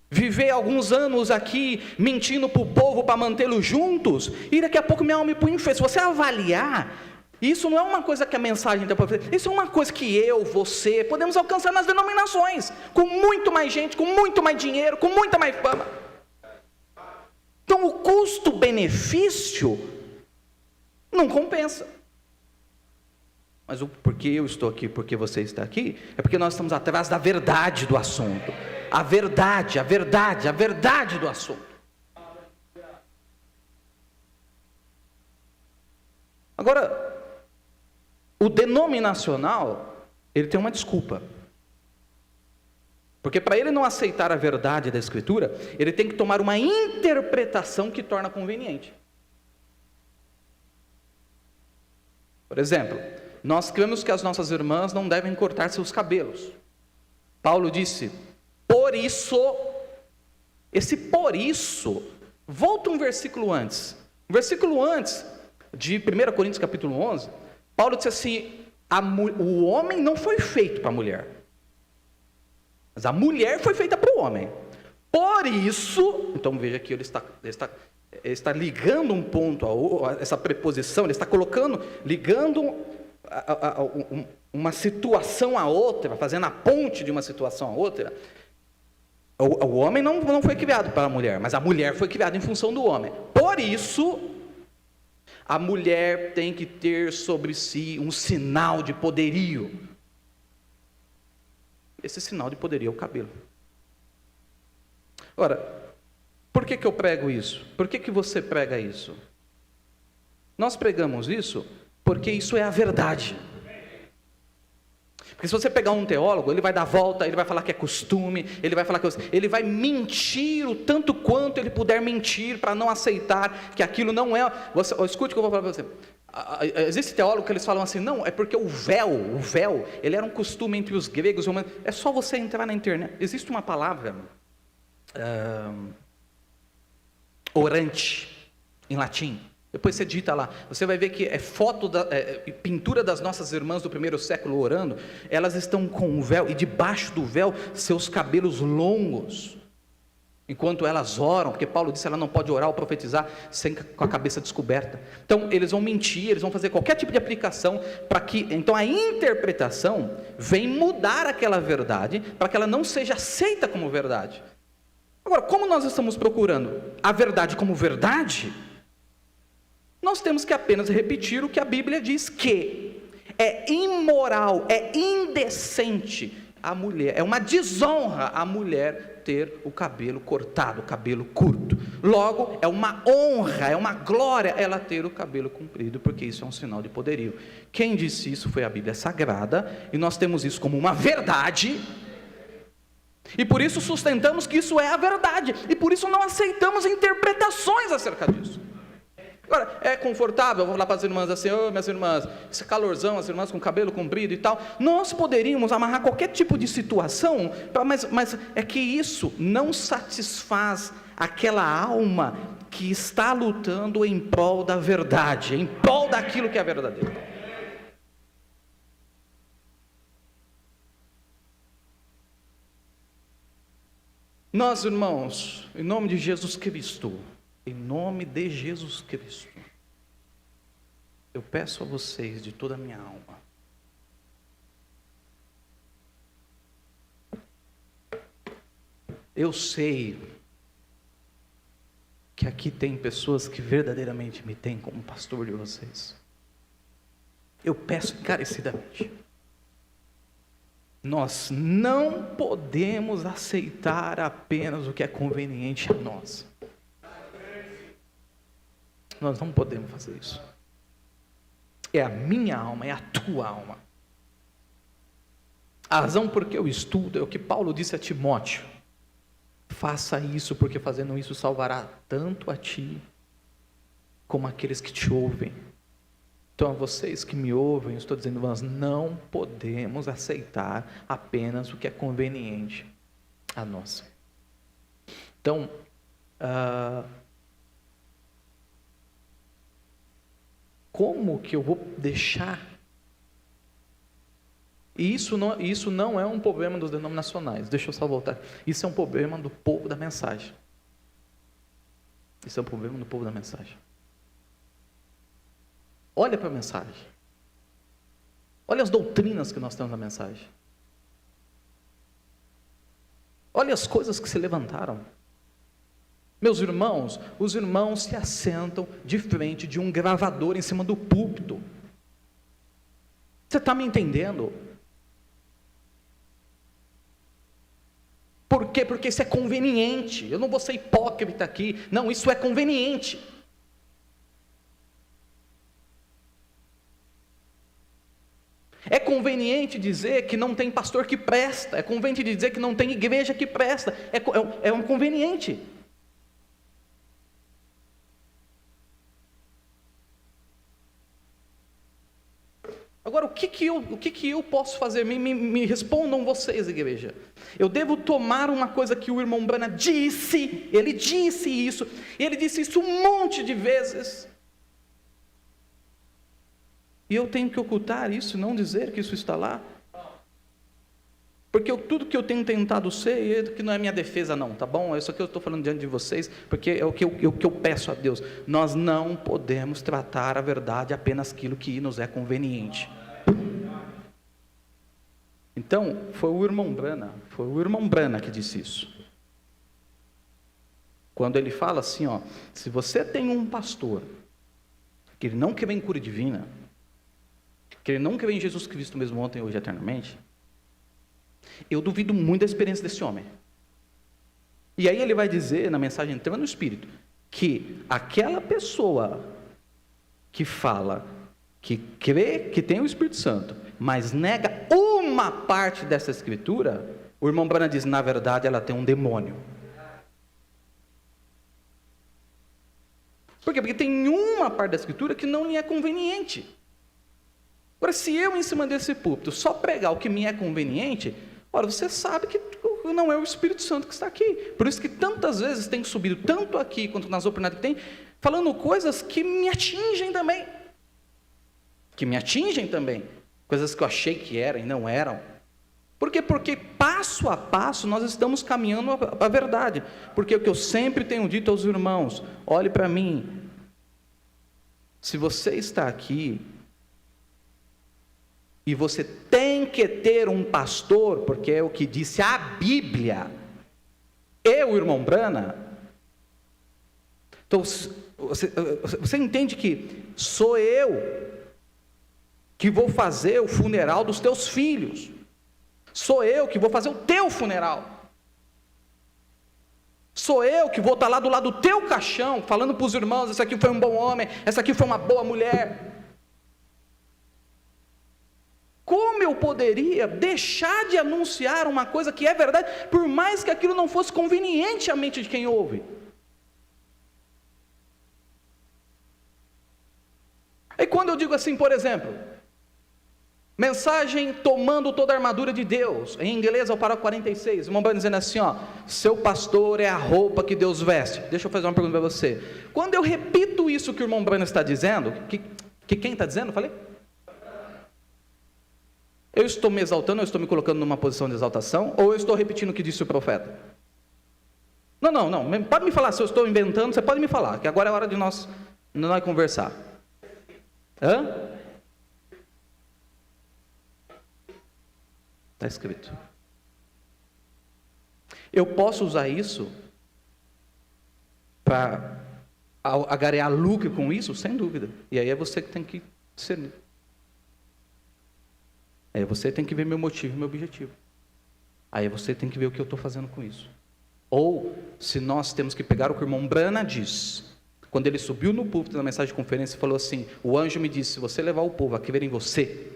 Viver alguns anos aqui mentindo para o povo para mantê-los juntos, e daqui a pouco minha alma me põe em inferno. Se você avaliar, isso não é uma coisa que a mensagem tem para fazer, isso é uma coisa que eu, você, podemos alcançar nas denominações, com muito mais gente, com muito mais dinheiro, com muita mais fama. Então o custo-benefício não compensa. Mas porque eu estou aqui, porque você está aqui, é porque nós estamos atrás da verdade do assunto. A verdade do assunto. Agora, o denominacional, ele tem uma desculpa. Porque para ele não aceitar a verdade da Escritura, ele tem que tomar uma interpretação que torna conveniente. Por exemplo, nós cremos que as nossas irmãs não devem cortar seus cabelos. Paulo disse, por isso, volta um versículo antes. Um versículo antes, de 1 Coríntios capítulo 11, Paulo disse assim, o homem não foi feito para a mulher, mas a mulher foi feita para o homem. Por isso, então veja que ele está ligando um ponto a essa preposição, ele está ligando uma situação a outra, fazendo a ponte de uma situação a outra. O homem não foi criado para a mulher, mas a mulher foi criada em função do homem. Por isso, a mulher tem que ter sobre si um sinal de poderio. Esse sinal de poderio é o cabelo. Ora, por que eu prego isso? Por que você prega isso? Nós pregamos isso porque isso é a verdade. Porque se você pegar um teólogo, ele vai dar volta, ele vai falar que é costume, ele vai falar que ele vai mentir o tanto quanto ele puder mentir para não aceitar que aquilo não é. Escute o que eu vou falar para você. Existe teólogo que eles falam assim, não, é porque o véu, ele era um costume entre os gregos e romanos. É só você entrar na internet. Existe uma palavra orante em latim. Depois você digita lá, você vai ver que é pintura das nossas irmãs do primeiro século orando, elas estão com o véu, e debaixo do véu, seus cabelos longos, enquanto elas oram, porque Paulo disse que ela não pode orar ou profetizar com a cabeça descoberta. Então, eles vão mentir, eles vão fazer qualquer tipo de aplicação, então a interpretação vem mudar aquela verdade, para que ela não seja aceita como verdade. Agora, como nós estamos procurando a verdade como verdade, nós temos que apenas repetir o que a Bíblia diz, que é imoral, é indecente a mulher, é uma desonra a mulher ter o cabelo cortado, o cabelo curto. Logo, é uma honra, é uma glória ela ter o cabelo comprido, porque isso é um sinal de poderio. Quem disse isso foi a Bíblia Sagrada, e nós temos isso como uma verdade, e por isso sustentamos que isso é a verdade, e por isso não aceitamos interpretações acerca disso. Agora, é confortável, eu vou falar para as irmãs assim, minhas irmãs, esse calorzão, as irmãs com cabelo comprido e tal, nós poderíamos amarrar qualquer tipo de situação, mas é que isso não satisfaz aquela alma que está lutando em prol da verdade, em prol daquilo que é verdadeiro. Nós, irmãos, em nome de Jesus Cristo, em nome de Jesus Cristo, eu peço a vocês de toda a minha alma, eu sei que aqui tem pessoas que verdadeiramente me têm como pastor de vocês, eu peço encarecidamente, nós não podemos aceitar apenas o que é conveniente a nós. Nós não podemos fazer isso. É a minha alma, é a tua alma. A razão por que eu estudo é o que Paulo disse a Timóteo: faça isso, porque fazendo isso salvará tanto a ti como aqueles que te ouvem. Então, a vocês que me ouvem, eu estou dizendo, nós não podemos aceitar apenas o que é conveniente a nós. Então, como que eu vou deixar? E isso não é um problema dos denominacionais, deixa eu só voltar. Isso é um problema do povo da mensagem. Isso é um problema do povo da mensagem. Olha para a mensagem. Olha as doutrinas que nós temos na mensagem. Olha as coisas que se levantaram. Meus irmãos, os irmãos se assentam de frente de um gravador em cima do púlpito. Você está me entendendo? Por quê? Porque isso é conveniente. Eu não vou ser hipócrita aqui. Não, isso é conveniente. É conveniente dizer que não tem pastor que presta. É conveniente dizer que não tem igreja que presta. É um conveniente. Agora, o que eu posso fazer? Me respondam vocês, igreja. Eu devo tomar uma coisa que o irmão Brana disse, ele disse isso um monte de vezes, e eu tenho que ocultar isso, não dizer que isso está lá? Porque tudo que eu tenho tentado ser, que não é minha defesa não, tá bom? É isso que eu estou falando diante de vocês, porque é o que eu peço a Deus. Nós não podemos tratar a verdade apenas aquilo que nos é conveniente. Então, foi o irmão Brana que disse isso. Quando ele fala assim, se você tem um pastor, que ele não quer ver em cura divina, que ele não quer ver em Jesus Cristo mesmo ontem, hoje e eternamente, eu duvido muito da experiência desse homem. E aí ele vai dizer, na mensagem entrando no Espírito, que aquela pessoa que fala, que crê que tem o Espírito Santo, mas nega uma uma parte dessa escritura, o irmão Branham diz, na verdade ela tem um demônio. Por quê? Porque tem uma parte da escritura que não lhe é conveniente. Agora, se eu, em cima desse púlpito, só pregar o que me é conveniente, ora, você sabe que não é o Espírito Santo que está aqui. Por isso que tantas vezes tem subido, tanto aqui quanto nas oportunidades que tem, falando coisas que me atingem também. Coisas que eu achei que eram e não eram. Por quê? Porque passo a passo nós estamos caminhando a verdade. Porque o que eu sempre tenho dito aos irmãos, olhe para mim, se você está aqui, e você tem que ter um pastor, porque é o que disse a Bíblia, e o irmão Branham. Então, você entende que sou eu que vou fazer o funeral dos teus filhos. Sou eu que vou fazer o teu funeral. Sou eu que vou estar lá do lado do teu caixão, falando para os irmãos, esse aqui foi um bom homem, essa aqui foi uma boa mulher. Como eu poderia deixar de anunciar uma coisa que é verdade, por mais que aquilo não fosse conveniente à mente de quem ouve? E quando eu digo assim, por exemplo, mensagem tomando toda a armadura de Deus, em inglês é o parágrafo 46, o irmão vai dizendo assim, seu pastor é a roupa que Deus veste. Deixa eu fazer uma pergunta para você. Quando eu repito isso que o irmão Branham está dizendo, que quem está dizendo, falei? Eu estou me exaltando, eu estou me colocando numa posição de exaltação, ou eu estou repetindo o que disse o profeta? Não, pode me falar, se eu estou inventando, você pode me falar, que agora é hora de nós conversar. Hã? Está escrito. Eu posso usar isso para agregar lucro com isso? Sem dúvida. E aí é você que tem que discernir. Aí você tem que ver meu motivo e meu objetivo. Aí você tem que ver o que eu estou fazendo com isso. Ou, se nós temos que pegar o que o irmão Branham diz, quando ele subiu no púlpito na mensagem de conferência e falou assim, o anjo me disse, se você levar o povo a crer em você,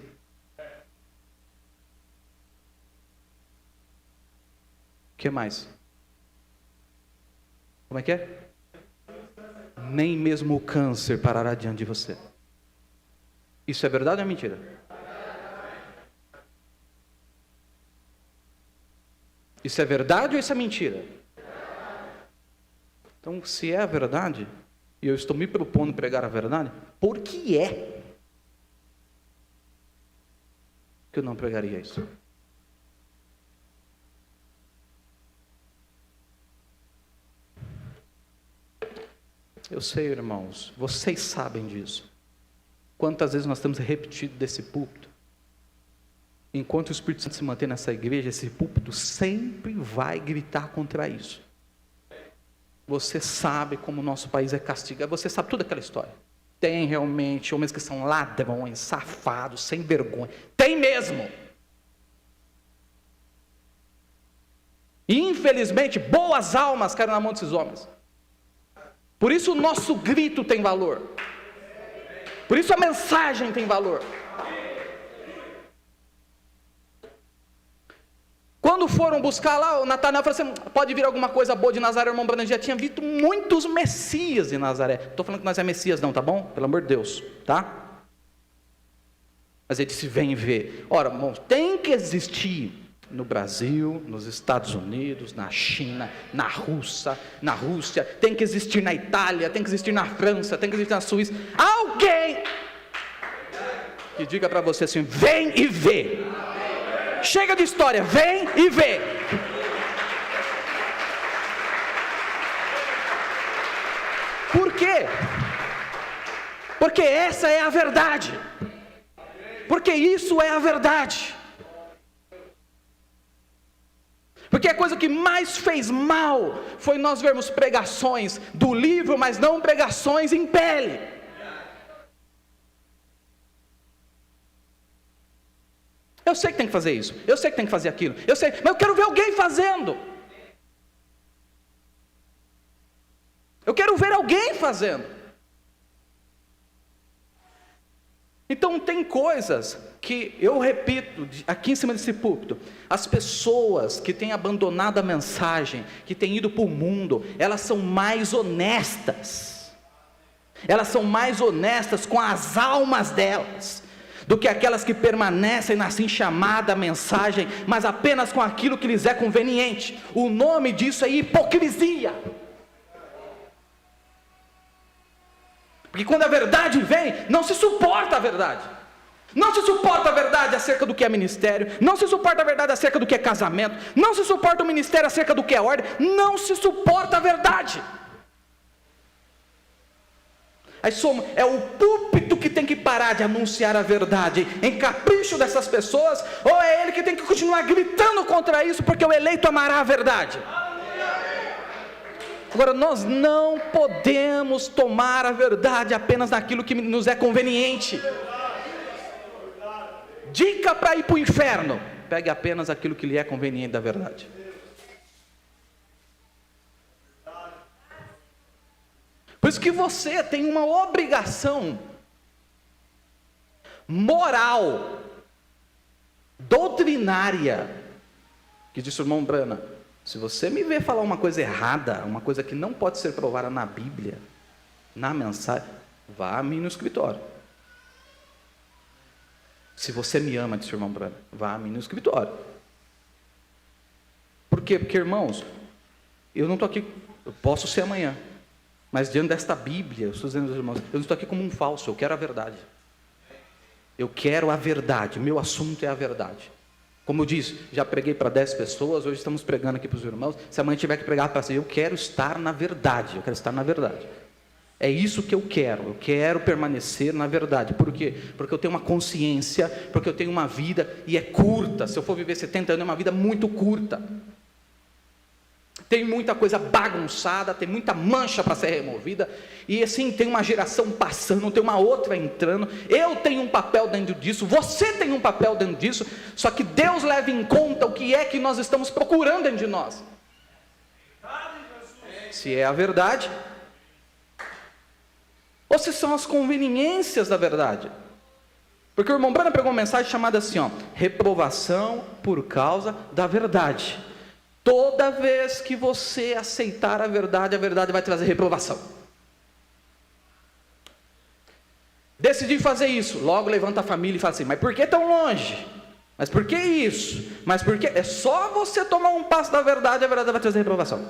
o que mais? Como é que é? Nem mesmo o câncer parará diante de você. Isso é verdade ou é mentira? Isso é verdade ou isso é mentira? Então, se é a verdade, e eu estou me propondo pregar a verdade, por que é que eu não pregaria isso? Eu sei, irmãos, vocês sabem disso. Quantas vezes nós temos repetido desse púlpito? Enquanto o Espírito Santo se mantém nessa igreja, esse púlpito sempre vai gritar contra isso. Você sabe como o nosso país é castigado, você sabe toda aquela história. Tem realmente homens que são ladrões, safados, sem vergonha. Tem mesmo. E infelizmente, boas almas caíram na mão desses homens. Por isso o nosso grito tem valor. Por isso a mensagem tem valor. Quando foram buscar lá, o Natanael falou assim, pode vir alguma coisa boa de Nazaré? O irmão Branham já tinha visto muitos Messias de Nazaré. Não estou falando que nós é Messias não, tá bom? Pelo amor de Deus, tá? Mas ele disse, vem ver. Ora, irmãos, tem que existir no Brasil, nos Estados Unidos, na China, na Rússia, tem que existir na Itália, tem que existir na França, tem que existir na Suíça. Alguém que diga para você assim, vem e vê. Chega de história, vem e vê. Por quê? Porque essa é a verdade. Porque isso é a verdade. Porque a coisa que mais fez mal foi nós vermos pregações do livro, mas não pregações em pele. Eu sei que tem que fazer isso, eu sei que tem que fazer aquilo, eu sei, mas eu quero ver alguém fazendo. Eu quero ver alguém fazendo. Então tem coisas que, eu repito, aqui em cima desse púlpito, as pessoas que têm abandonado a mensagem, que têm ido para o mundo, elas são mais honestas. Elas são mais honestas com as almas delas, do que aquelas que permanecem na assim chamada mensagem, mas apenas com aquilo que lhes é conveniente. O nome disso é hipocrisia. Porque quando a verdade vem, não se suporta a verdade. Não se suporta a verdade acerca do que é ministério, não se suporta a verdade acerca do que é casamento, não se suporta o ministério acerca do que é ordem, não se suporta a verdade. Aí é o púlpito que tem que parar de anunciar a verdade em capricho dessas pessoas, ou é ele que tem que continuar gritando contra isso, porque o eleito amará a verdade? Agora, nós não podemos tomar a verdade apenas naquilo que nos é conveniente. Dica para ir para o inferno: pegue apenas aquilo que lhe é conveniente da verdade. Por isso que você tem uma obrigação moral, doutrinária, que disse o irmão Brana: se você me ver falar uma coisa errada, uma coisa que não pode ser provada na Bíblia, na mensagem, vá a mim no escritório. Se você me ama, disse o irmão Brana, vá a mim no escritório. Por quê? Porque, irmãos, eu não estou aqui, eu posso ser amanhã, mas diante desta Bíblia, eu estou dizendo aos irmãos, eu não estou aqui como um falso, eu quero a verdade. Eu quero a verdade, o meu assunto é a verdade. Como eu disse, já preguei para 10 pessoas, hoje estamos pregando aqui para os irmãos. Se amanhã tiver que pregar para si, eu quero estar na verdade, eu quero estar na verdade. É isso que eu quero permanecer na verdade. Por quê? Porque eu tenho uma consciência, porque eu tenho uma vida, e é curta. Se eu for viver 70 anos, é uma vida muito curta. Tem muita coisa bagunçada, tem muita mancha para ser removida, e assim, tem uma geração passando, tem uma outra entrando. Eu tenho um papel dentro disso, você tem um papel dentro disso, só que Deus leva em conta o que é que nós estamos procurando dentro de nós. Se é a verdade, ou se são as conveniências da verdade. Porque o irmão Brana pregou uma mensagem chamada assim, reprovação por causa da verdade. Toda vez que você aceitar a verdade vai trazer reprovação. Decidi fazer isso, logo levanta a família e fala assim: mas por que tão longe? Mas por que isso? Mas por que? É só você tomar um passo da verdade, a verdade vai trazer reprovação.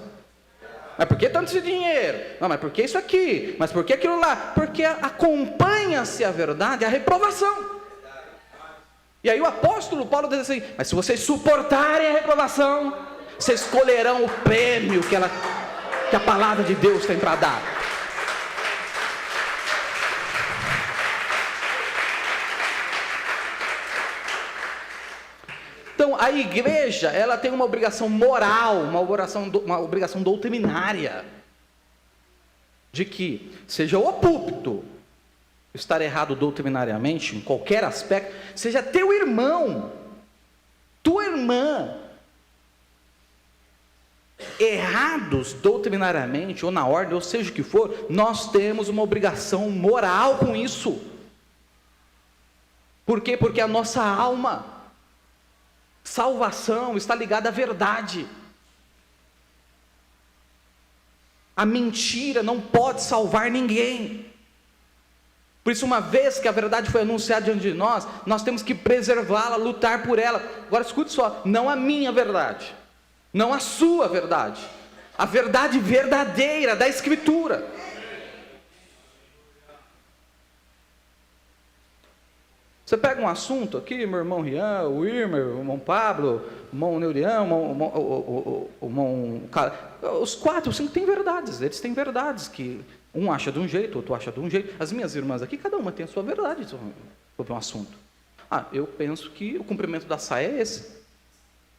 Mas por que tanto esse dinheiro? Não, mas por que isso aqui? Mas por que aquilo lá? Porque acompanha-se a verdade, a reprovação. E aí o apóstolo Paulo diz assim: mas se vocês suportarem a reprovação, vocês escolherão o prêmio que a palavra de Deus tem para dar. Então a igreja, ela tem uma obrigação moral, uma obrigação doutrinária, de que seja o púlpito estar errado doutrinariamente, em qualquer aspecto, seja teu irmão, tua irmã, errados doutrinariamente, ou na ordem, ou seja o que for, nós temos uma obrigação moral com isso. Por quê? Porque a nossa alma, salvação, está ligada à verdade. A mentira não pode salvar ninguém. Por isso, uma vez que a verdade foi anunciada diante de nós, nós temos que preservá-la, lutar por ela. Agora escute só, não a minha verdade, não a sua verdade, a verdade verdadeira da Escritura. Você pega um assunto aqui, meu irmão Rian, o Irmer, o irmão Pablo, o irmão Neurian, o irmão... Os 4, 5 têm verdades, eles têm verdades que um acha de um jeito, outro acha de um jeito. As minhas irmãs aqui, cada uma tem a sua verdade sobre um assunto. Eu penso que o comprimento da saia é esse.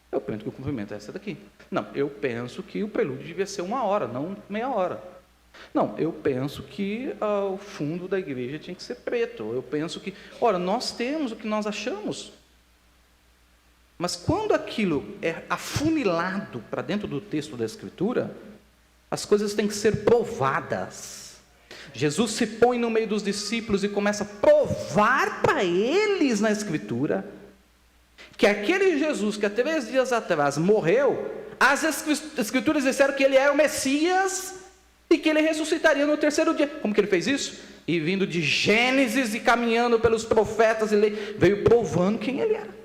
Eu penso que o comprimento é esse daqui. Não, eu penso que o prelúdio devia ser 1 hora, não meia hora. Não, eu penso que o fundo da igreja tinha que ser preto. Eu penso que... Ora, nós temos o que nós achamos. Mas quando aquilo é afunilado para dentro do texto da Escritura, as coisas têm que ser provadas. Jesus se põe no meio dos discípulos e começa a provar para eles na Escritura que aquele Jesus que há 3 dias atrás morreu, as Escrituras disseram que ele era o Messias e que ele ressuscitaria no 3º dia. Como que ele fez isso? E vindo de Gênesis e caminhando pelos profetas, ele veio provando quem ele era.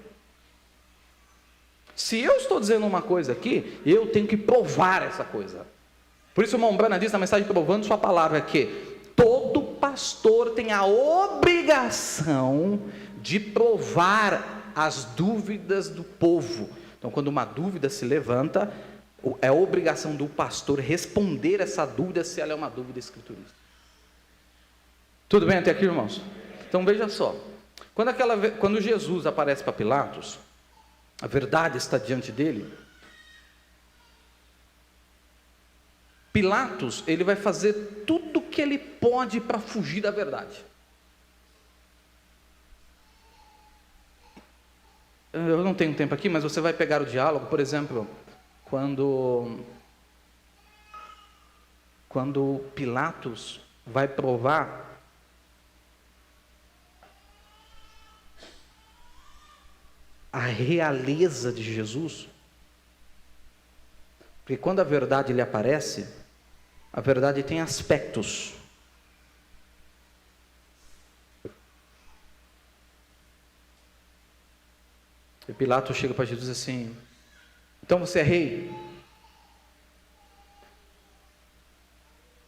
Se eu estou dizendo uma coisa aqui, eu tenho que provar essa coisa. Por isso o irmão Branham diz na mensagem provando sua palavra que todo pastor tem a obrigação de provar as dúvidas do povo. Então, quando uma dúvida se levanta, é obrigação do pastor responder essa dúvida, se ela é uma dúvida escriturista. Tudo bem até aqui, irmãos? Então veja só, quando Jesus aparece para Pilatos, a verdade está diante dele. Pilatos, ele vai fazer tudo o que ele pode para fugir da verdade. Eu não tenho tempo aqui, mas você vai pegar o diálogo, por exemplo, quando Pilatos vai provar a realeza de Jesus, porque quando a verdade lhe aparece, a verdade tem aspectos. E Pilatos chega para Jesus assim: então você é rei?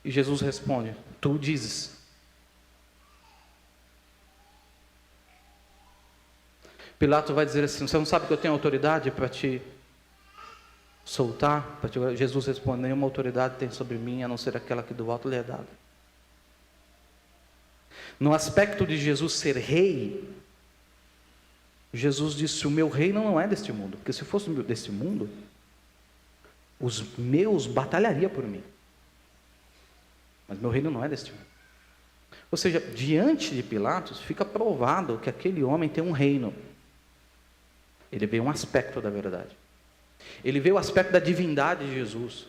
E Jesus responde: tu dizes. Pilatos vai dizer assim: você não sabe que eu tenho autoridade para te soltar? Jesus responde: nenhuma autoridade tem sobre mim, a não ser aquela que do alto lhe é dada. No aspecto de Jesus ser rei, Jesus disse: o meu reino não é deste mundo, porque se fosse deste mundo, os meus batalhariam por mim, mas meu reino não é deste mundo. Ou seja, diante de Pilatos fica provado que aquele homem tem um reino. Ele vê um aspecto da verdade, ele vê o aspecto da divindade de Jesus,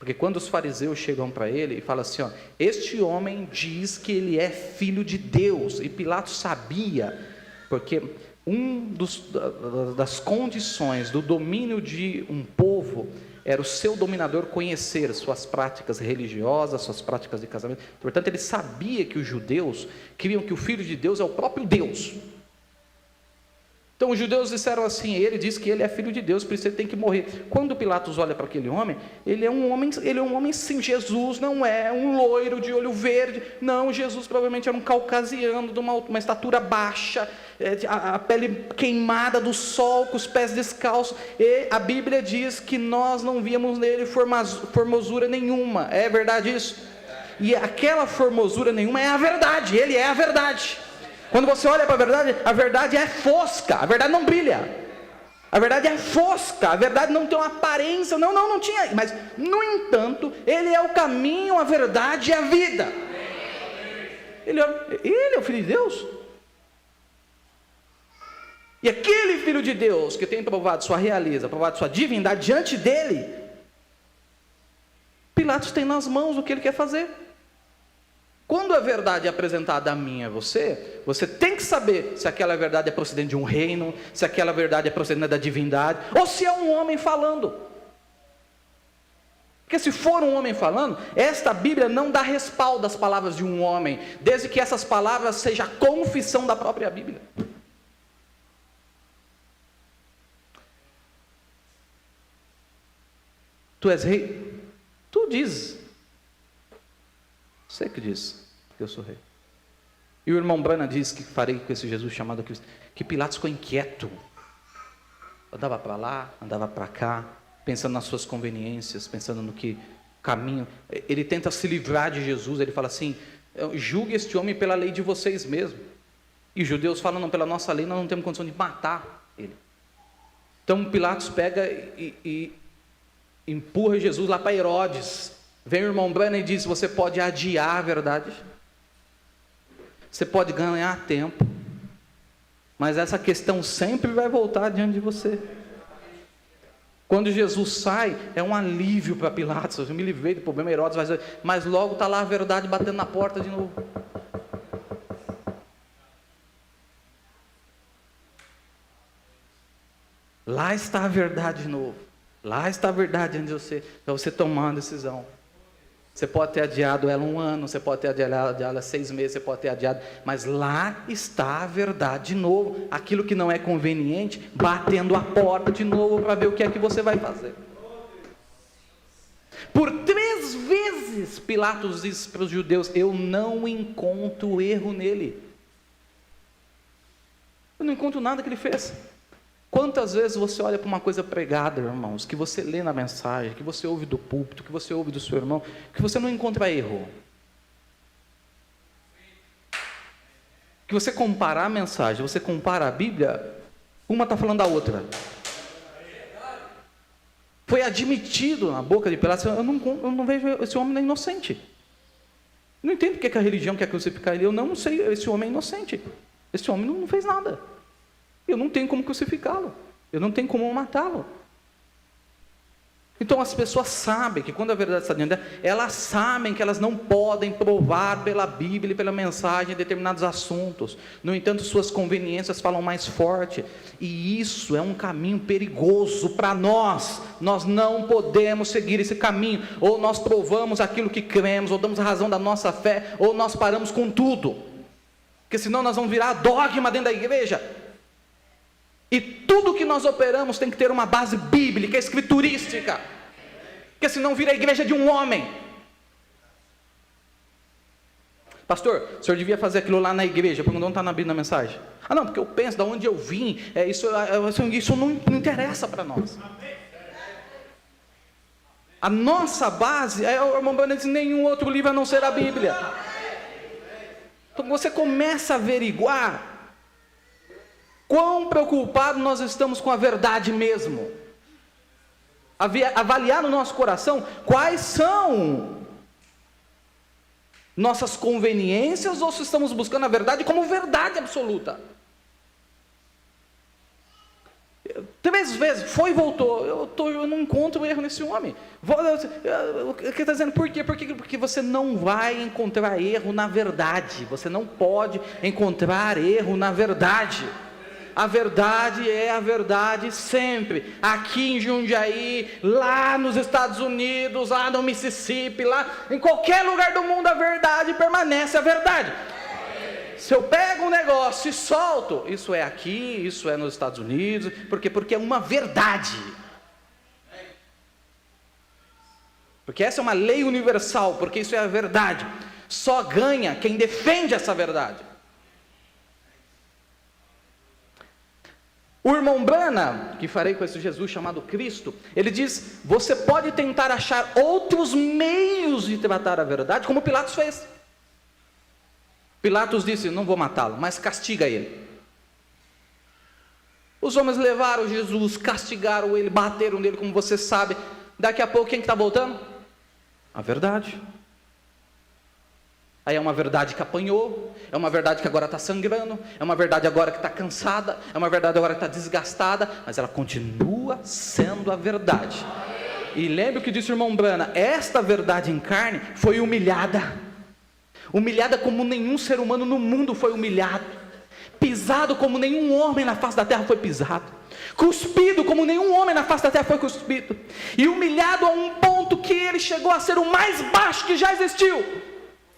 porque quando os fariseus chegam para ele e falam assim: ó, este homem diz que ele é filho de Deus, e Pilatos sabia, porque das condições do domínio de um povo era o seu dominador conhecer suas práticas religiosas, suas práticas de casamento. Portanto, ele sabia que os judeus criam que o Filho de Deus é o próprio Deus. Então os judeus disseram assim: ele diz que ele é filho de Deus, por isso ele tem que morrer. Quando Pilatos olha para aquele homem, ele é um homem sim. Jesus não é um loiro de olho verde, não. Jesus provavelmente era um caucasiano de uma estatura baixa, a pele queimada do sol, com os pés descalços, e a Bíblia diz que nós não víamos nele formosura nenhuma. É verdade isso? E aquela formosura nenhuma é a verdade, ele é a verdade. Quando você olha para a verdade é fosca, a verdade não brilha, a verdade é fosca, a verdade não tem uma aparência, não tinha, mas no entanto, ele é o caminho, a verdade e a vida. Ele é o Filho de Deus. E aquele Filho de Deus que tem provado sua realeza, provado sua divindade diante dele, Pilatos tem nas mãos o que ele quer fazer. Quando a verdade é apresentada a mim e a você, você tem que saber se aquela verdade é procedente de um reino, se aquela verdade é procedente da divindade, ou se é um homem falando. Porque se for um homem falando, esta Bíblia não dá respaldo às palavras de um homem, desde que essas palavras sejam a confissão da própria Bíblia. Tu és rei? Tu dizes. Você que diz que eu sou rei. E o irmão Branham diz que farei com esse Jesus chamado Cristo, que Pilatos ficou inquieto, andava para lá, andava para cá, pensando nas suas conveniências, pensando no que caminho, ele tenta se livrar de Jesus, ele fala assim: julgue este homem pela lei de vocês mesmos. E os judeus falam: não, pela nossa lei nós não temos condição de matar ele. Então Pilatos pega e empurra Jesus lá para Herodes. Vem o irmão Branham e diz: você pode adiar a verdade, você pode ganhar tempo, mas essa questão sempre vai voltar diante de você. Quando Jesus sai, é um alívio para Pilatos. Eu me livrei do problema, Herodes vai dizer, mas logo está lá a verdade batendo na porta de novo. Lá está a verdade de novo. Lá está a verdade antes de você, para você tomar uma decisão. Você pode ter adiado ela 1 ano, você pode ter adiado ela 6 meses, você pode ter adiado, mas lá está a verdade de novo. Aquilo que não é conveniente, batendo a porta de novo para ver o que é que você vai fazer. Por 3 vezes Pilatos disse para os judeus: eu não encontro erro nele. Eu não encontro nada que ele fez. Quantas vezes você olha para uma coisa pregada, irmãos, que você lê na mensagem, que você ouve do púlpito, que você ouve do seu irmão, que você não encontra erro? Que você comparar a mensagem, você compara a Bíblia, uma está falando da outra. Foi admitido na boca de Pilatos: eu não vejo, esse homem é inocente. Não entendo porque que a religião quer crucificar ele. Eu não sei, esse homem é inocente. Esse homem não fez nada. Eu não tenho como crucificá-lo. Eu não tenho como matá-lo. Então as pessoas sabem que quando a verdade está diante delas, elas sabem que elas não podem provar pela Bíblia e pela mensagem determinados assuntos. No entanto, suas conveniências falam mais forte. E isso é um caminho perigoso para nós. Nós não podemos seguir esse caminho. Ou nós provamos aquilo que cremos, ou damos a razão da nossa fé, ou nós paramos com tudo. Porque senão nós vamos virar dogma dentro da igreja. E tudo que nós operamos tem que ter uma base bíblica, escriturística, porque senão vira a igreja de um homem. Pastor, o senhor devia fazer aquilo lá na igreja, porque não está na Bíblia na mensagem. Ah não, porque eu penso, de onde eu vim, isso não interessa para nós. A nossa base, o irmão Bruno diz, nenhum outro livro a não ser a Bíblia. Então você começa a averiguar quão preocupado nós estamos com a verdade mesmo. Avaliar no nosso coração quais são nossas conveniências, ou se estamos buscando a verdade como verdade absoluta. 3 vezes, foi e voltou, eu não encontro erro nesse homem. O que está dizendo? Por quê? Porque você não vai encontrar erro na verdade. Você não pode encontrar erro na verdade. A verdade é a verdade sempre. Aqui em Jundiaí, lá nos Estados Unidos, lá no Mississippi, lá em qualquer lugar do mundo, a verdade permanece a verdade. Se eu pego um negócio e solto, isso é aqui, isso é nos Estados Unidos, porque é uma verdade. Porque essa é uma lei universal, porque isso é a verdade. Só ganha quem defende essa verdade. O irmão Branham, que farei com esse Jesus chamado Cristo, ele diz: você pode tentar achar outros meios de tratar a verdade, como Pilatos fez. Pilatos disse: não vou matá-lo, mas castiga ele. Os homens levaram Jesus, castigaram ele, bateram nele, como você sabe. Daqui a pouco quem está voltando? A verdade. Aí é uma verdade que apanhou, é uma verdade que agora está sangrando, é uma verdade agora que está cansada, é uma verdade agora que está desgastada, mas ela continua sendo a verdade. E lembre o que disse o irmão Branham: esta verdade em carne foi humilhada, humilhada como nenhum ser humano no mundo foi humilhado, pisado como nenhum homem na face da terra foi pisado, cuspido como nenhum homem na face da terra foi cuspido, e humilhado a um ponto que ele chegou a ser o mais baixo que já existiu.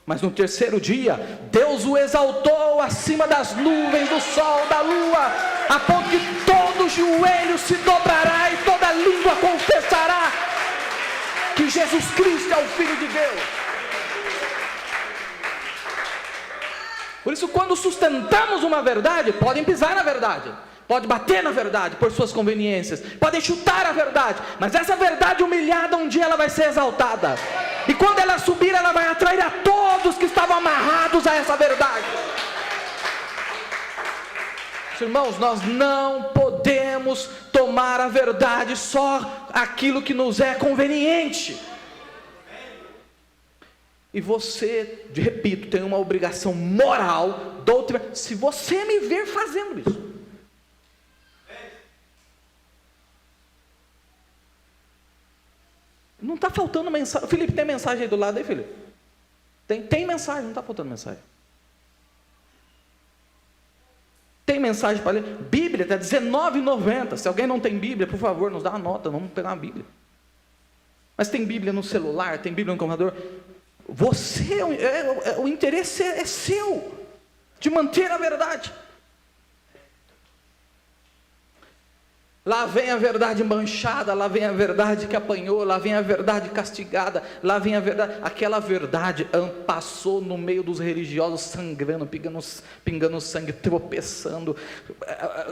Mas no 3º dia, Deus o exaltou acima das nuvens, do sol, da lua, a ponto que todo joelho se dobrará e toda língua confessará que Jesus Cristo é o Filho de Deus. Por isso, quando sustentamos uma verdade, podem pisar na verdade, pode bater na verdade por suas conveniências, podem chutar a verdade, mas essa verdade humilhada, um dia ela vai ser exaltada. E quando ela subir, ela vai atrair a todos que estavam amarrados a essa verdade. Irmãos, nós não podemos tomar a verdade só aquilo que nos é conveniente. E você, repito, tem uma obrigação moral, doutrina, se você me ver fazendo isso. Não está faltando mensagem. Felipe, tem mensagem aí do lado aí, Felipe? Tem mensagem, não está faltando mensagem. Tem mensagem para ler? Bíblia está R$19,90. Se alguém não tem Bíblia, por favor, nos dá uma nota, vamos pegar uma Bíblia. Mas tem Bíblia no celular, tem Bíblia no computador. Você, o interesse é seu, de manter a verdade. Lá vem a verdade manchada, lá vem a verdade que apanhou, lá vem a verdade castigada, lá vem a verdade. Aquela verdade passou no meio dos religiosos, sangrando, pingando sangue, tropeçando,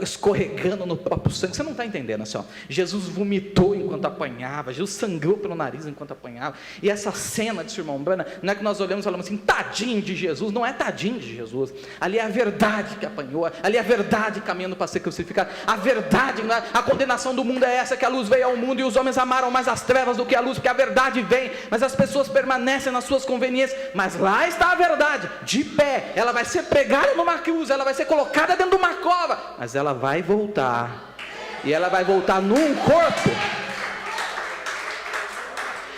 escorregando no próprio sangue. Você não está entendendo assim, ó. Jesus vomitou enquanto apanhava, Jesus sangrou pelo nariz enquanto apanhava. E essa cena de irmão Brana, não é que nós olhamos e falamos assim, tadinho de Jesus, não é tadinho de Jesus. Ali é a verdade que apanhou, ali é a verdade caminhando para ser crucificado, a verdade, a condenação do mundo é essa, que a luz veio ao mundo e os homens amaram mais as trevas do que a luz, porque a verdade vem, mas as pessoas permanecem nas suas conveniências. Mas lá está a verdade, de pé, ela vai ser pregada numa cruz, ela vai ser colocada dentro de uma cova, mas ela vai voltar, e ela vai voltar num corpo,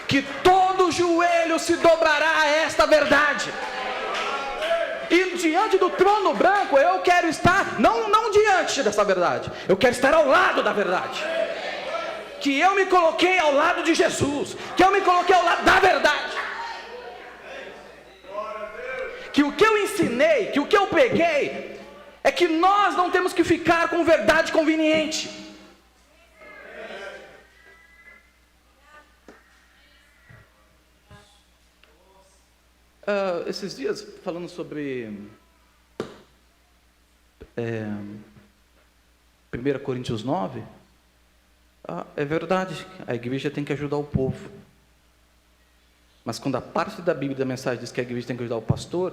que todo joelho se dobrará a esta verdade. E diante do trono branco eu quero estar, não diante dessa verdade, eu quero estar ao lado da verdade, que eu me coloquei ao lado de Jesus, que eu me coloquei ao lado da verdade, que o que eu ensinei, que o que eu preguei, é que nós não temos que ficar com verdade conveniente. Esses dias, falando sobre 1 Coríntios 9, é verdade, a igreja tem que ajudar o povo, mas quando a parte da Bíblia da mensagem diz que a igreja tem que ajudar o pastor,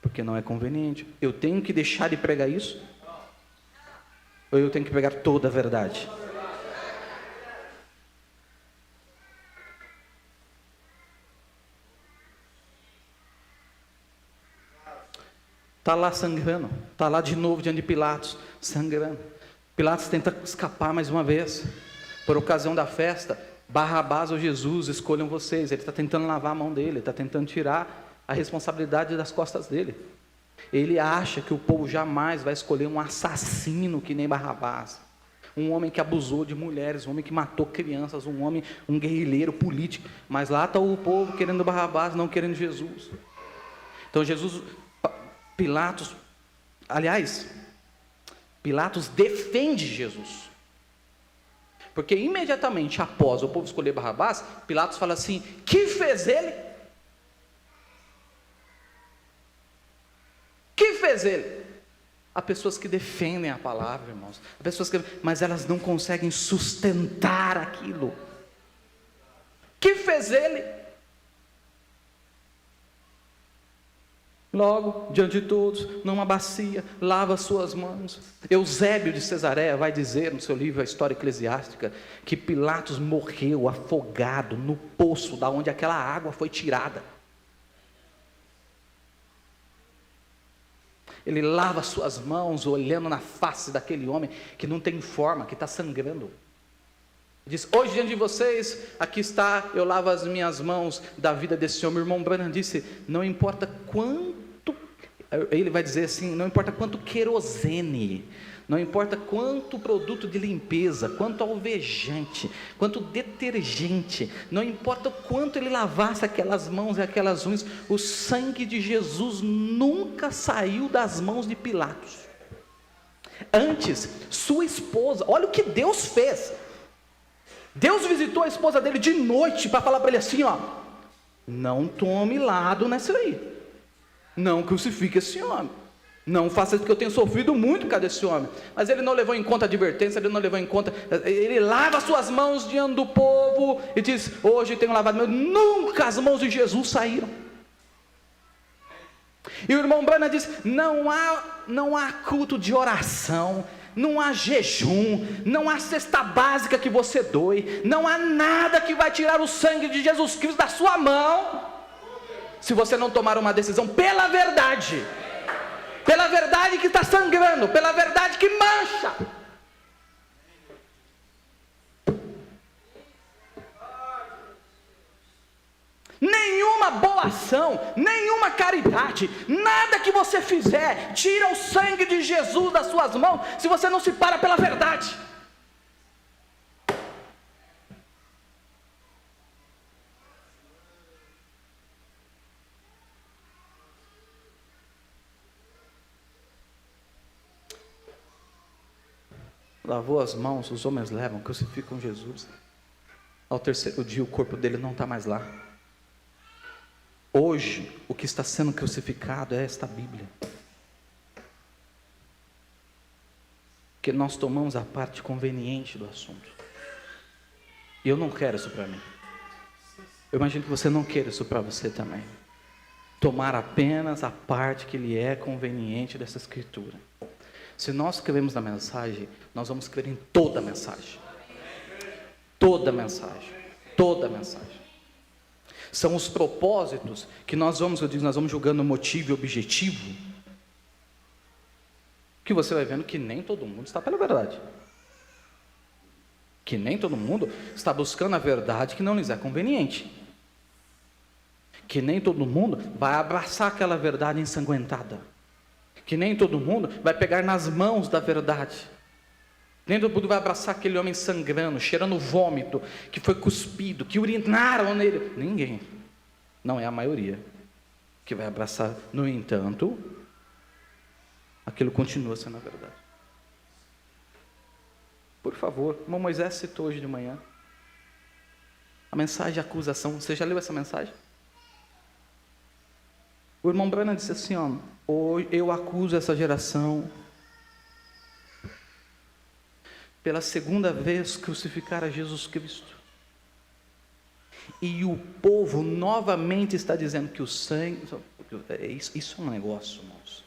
porque não é conveniente, eu tenho que deixar de pregar isso? Ou eu tenho que pregar toda a verdade? Está lá sangrando, está lá de novo diante de Pilatos, sangrando. Pilatos tenta escapar mais uma vez, por ocasião da festa. Barrabás ou Jesus, escolham vocês. Ele está tentando lavar a mão dele, ele está tentando tirar a responsabilidade das costas dele. Ele acha que o povo jamais vai escolher um assassino que nem Barrabás, um homem que abusou de mulheres, um homem que matou crianças, um guerrilheiro político. Mas lá está o povo querendo Barrabás, não querendo Jesus. Então Pilatos defende Jesus, porque imediatamente após o povo escolher Barrabás, Pilatos fala assim: que fez ele? Que fez ele? Há pessoas que defendem a palavra, irmãos, mas elas não conseguem sustentar aquilo. Que fez ele? Logo, diante de todos, numa bacia, lava suas mãos. Eusébio de Cesareia vai dizer no seu livro A História Eclesiástica, que Pilatos morreu afogado no poço da onde aquela água foi tirada. Ele lava suas mãos, olhando na face daquele homem que não tem forma, que está sangrando. Diz: hoje diante de vocês, aqui está, eu lavo as minhas mãos da vida desse homem. O irmão Branham disse: não importa quanto, ele vai dizer assim, não importa quanto querosene, não importa quanto produto de limpeza, quanto alvejante, quanto detergente, não importa quanto ele lavasse aquelas mãos e aquelas unhas, o sangue de Jesus nunca saiu das mãos de Pilatos. Antes, sua esposa, olha o que Deus fez. Deus visitou a esposa dele de noite para falar para ele assim, ó: não tome lado nessa aí, não crucifique esse homem, não faça isso, porque eu tenho sofrido muito por causa desse homem. Mas ele não levou em conta a advertência, ele não levou em conta, ele lava suas mãos diante do povo e diz: hoje tenho lavado meus. Nunca as mãos de Jesus saíram. E o irmão Branham diz: não há culto de oração, não há jejum, não há cesta básica que você doe, não há nada que vai tirar o sangue de Jesus Cristo da sua mão, se você não tomar uma decisão pela verdade que está sangrando, pela verdade que mancha. nenhuma boa ação, nenhuma caridade, nada que você fizer, tira o sangue de Jesus das suas mãos, se você não se para pela verdade. Lavou as mãos, os homens levam, crucificam Jesus. Ao terceiro dia o corpo dele não está mais lá. Hoje, o que está sendo crucificado é esta Bíblia. Porque nós tomamos a parte conveniente do assunto. E eu não quero isso para mim. Eu imagino que você não queira isso para você também. Tomar apenas a parte que lhe é conveniente dessa Escritura. Se nós cremos na mensagem, nós vamos crer em toda a mensagem. Toda a mensagem. Toda a mensagem. São os propósitos que nós vamos julgando motivo e objetivo, que você vai vendo que nem todo mundo está pela verdade. Que nem todo mundo está buscando a verdade que não lhes é conveniente. Que nem todo mundo vai abraçar aquela verdade ensanguentada. Que nem todo mundo vai pegar nas mãos da verdade. Nem todo mundo vai abraçar aquele homem sangrando, cheirando vômito, que foi cuspido, que urinaram nele. Ninguém. Não é a maioria que vai abraçar. No entanto, aquilo continua sendo a verdade. Por favor, o irmão Moisés citou hoje de manhã a mensagem de acusação. Você já leu essa mensagem? O irmão Branham disse assim, hoje eu acuso essa geração, pela segunda vez crucificar a Jesus Cristo. E o povo novamente está dizendo que o sangue... Isso é um negócio, irmãos.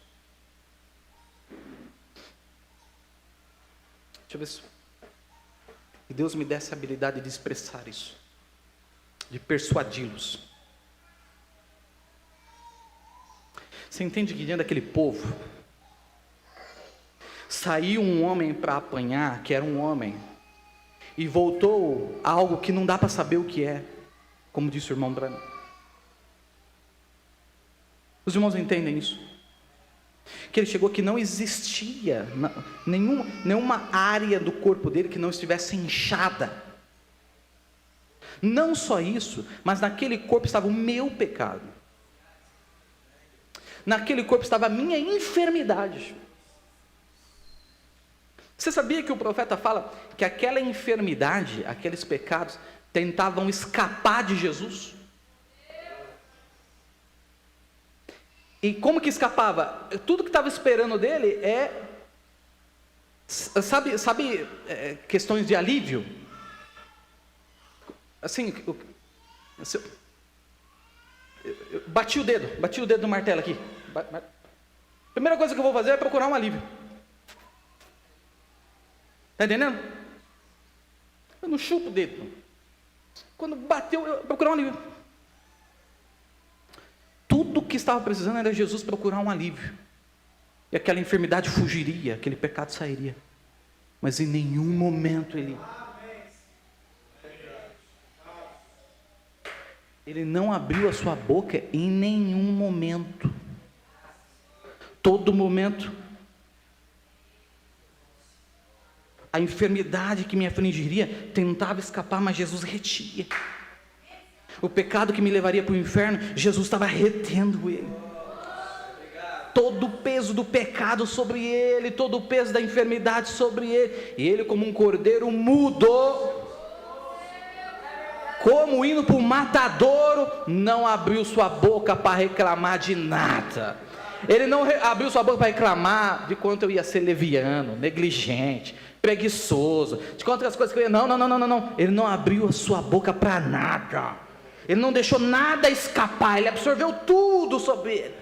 Deixa eu ver se... Que Deus me desse a habilidade de expressar isso, de persuadi-los. Você entende que diante daquele povo, saiu um homem para apanhar, que era um homem, e voltou algo que não dá para saber o que é, como disse o irmão Branham. Os irmãos entendem isso? Que ele chegou que não existia nenhuma área do corpo dele que não estivesse inchada. Não só isso, mas naquele corpo estava o meu pecado. Naquele corpo estava a minha enfermidade. Você sabia que o profeta fala que aquela enfermidade, aqueles pecados, tentavam escapar de Jesus? E como que escapava? Tudo que estava esperando dele sabe questões de alívio? Assim, eu bati o dedo no martelo aqui. Primeira coisa que eu vou fazer é procurar um alívio. Está entendendo? Eu não chupo o dedo. Quando bateu, eu procurar um alívio. Tudo que estava precisando era Jesus procurar um alívio. E aquela enfermidade fugiria, aquele pecado sairia. Mas em nenhum momento ele não abriu a sua boca em nenhum momento. Todo momento. A enfermidade que me afligiria tentava escapar, mas Jesus retia. O pecado que me levaria para o inferno, Jesus estava retendo ele. Todo o peso do pecado sobre ele, todo o peso da enfermidade sobre ele. E ele, como um cordeiro mudo, como indo para o matadouro, não abriu sua boca para reclamar de nada. Ele não abriu sua boca para reclamar de quanto eu ia ser leviano, negligente, preguiçoso, de quantas coisas que eu ia... Não. Ele não abriu a sua boca para nada. Ele não deixou nada escapar. Ele absorveu tudo sobre ele.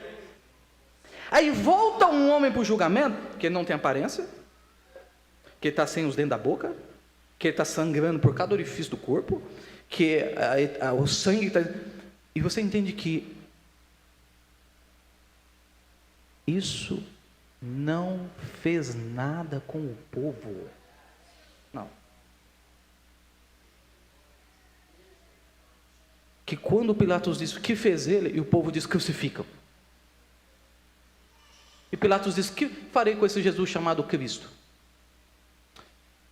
Aí volta um homem para o julgamento, que ele não tem aparência, que ele está sem os dentes da boca, que ele está sangrando por cada orifício do corpo, que o sangue está... E você entende que isso não fez nada com o povo. Não. que quando Pilatos disse: que fez ele? E o povo diz: crucificam. E Pilatos diz: que farei com esse Jesus chamado Cristo?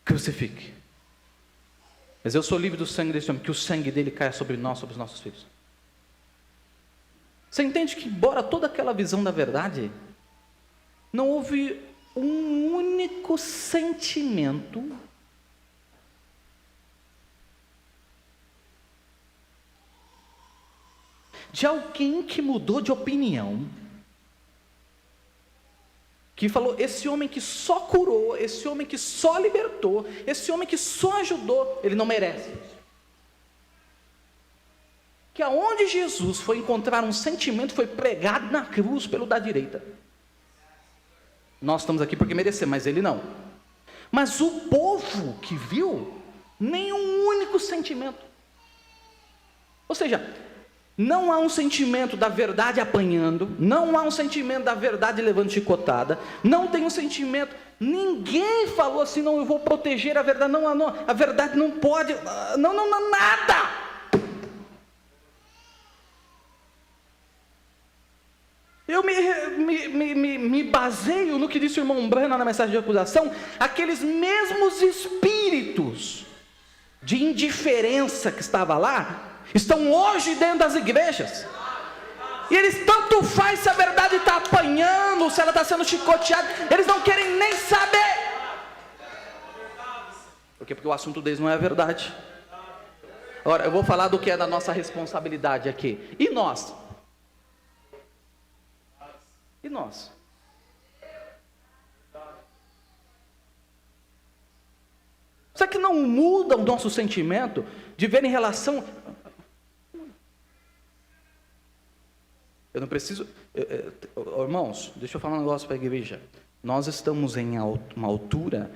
Crucifique. Mas eu sou livre do sangue desse homem, que o sangue dele caia sobre nós, sobre os nossos filhos. Você entende que, embora toda aquela visão da verdade, não houve um único sentimento de alguém que mudou de opinião, que falou: esse homem que só curou, esse homem que só libertou, esse homem que só ajudou, ele não merece isso. Que aonde Jesus foi encontrar um sentimento, foi pregado na cruz pelo da direita. Nós estamos aqui porque merecemos, mas ele não. Mas o povo que viu, nenhum único sentimento. Ou seja, não há um sentimento da verdade apanhando, não há um sentimento da verdade levando chicotada, não tem um sentimento, ninguém falou assim: não, eu vou proteger a verdade, não, a verdade não pode, não, nada. Eu me baseio no que disse o irmão Brana na mensagem de acusação. Aqueles mesmos espíritos de indiferença que estavam lá, estão hoje dentro das igrejas. E eles tanto faz se a verdade está apanhando, se ela está sendo chicoteada, eles não querem nem saber. Por quê? Porque o assunto deles não é a verdade. Agora, eu vou falar do que é da nossa responsabilidade aqui. E nós? E nós? Será que não muda o nosso sentimento de ver em relação... Eu não preciso... Irmãos, deixa eu falar um negócio para a igreja. Nós estamos em uma altura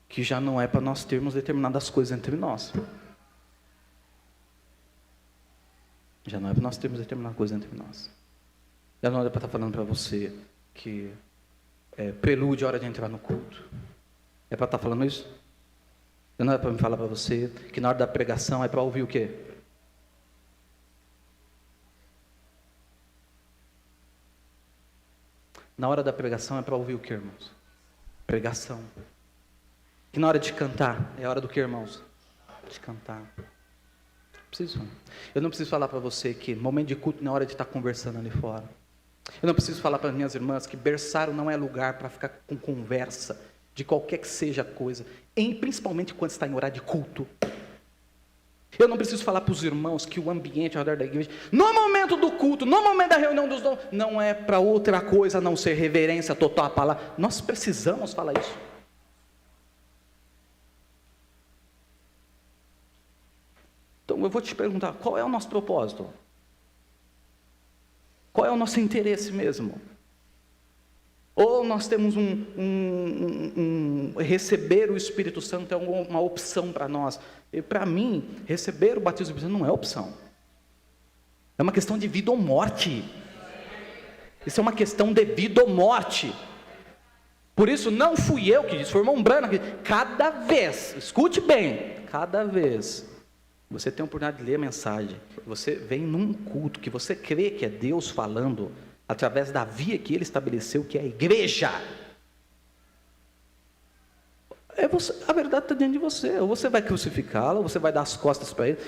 que já não é para nós termos determinadas coisas entre nós. Já não é para nós termos determinadas coisas entre nós. Já não é para estar falando para você que prelúdio a hora de entrar no culto. É para estar falando isso? Já não é para me falar para você que na hora da pregação é para ouvir o quê? Na hora da pregação é para ouvir o quê, irmãos? Pregação. Que na hora de cantar é a hora do quê, irmãos? De cantar. Eu não preciso falar para você que momento de culto não é hora de estar conversando ali fora. Eu não preciso falar para as minhas irmãs que berçário não é lugar para ficar com conversa de qualquer que seja a coisa, principalmente quando está em horário de culto. Eu não preciso falar para os irmãos que o ambiente ao redor da igreja, no momento do culto, no momento da reunião dos dons, não é para outra coisa a não ser reverência total à palavra. Nós precisamos falar isso. Então eu vou te perguntar, qual é o nosso propósito? Qual é o nosso interesse mesmo? Ou nós temos receber o Espírito Santo é uma opção para nós? E para mim, receber o batismo do Espírito Santo não é opção. É uma questão de vida ou morte. Isso é uma questão de vida ou morte. Por isso, não fui eu que disse, foi o irmão Brana que disse, cada vez, escute bem, cada vez você tem a oportunidade de ler a mensagem, você vem num culto que você crê que é Deus falando, através da via que Ele estabeleceu, que é a igreja. A verdade está dentro de você. Ou você vai crucificá-la, ou você vai dar as costas para Ele.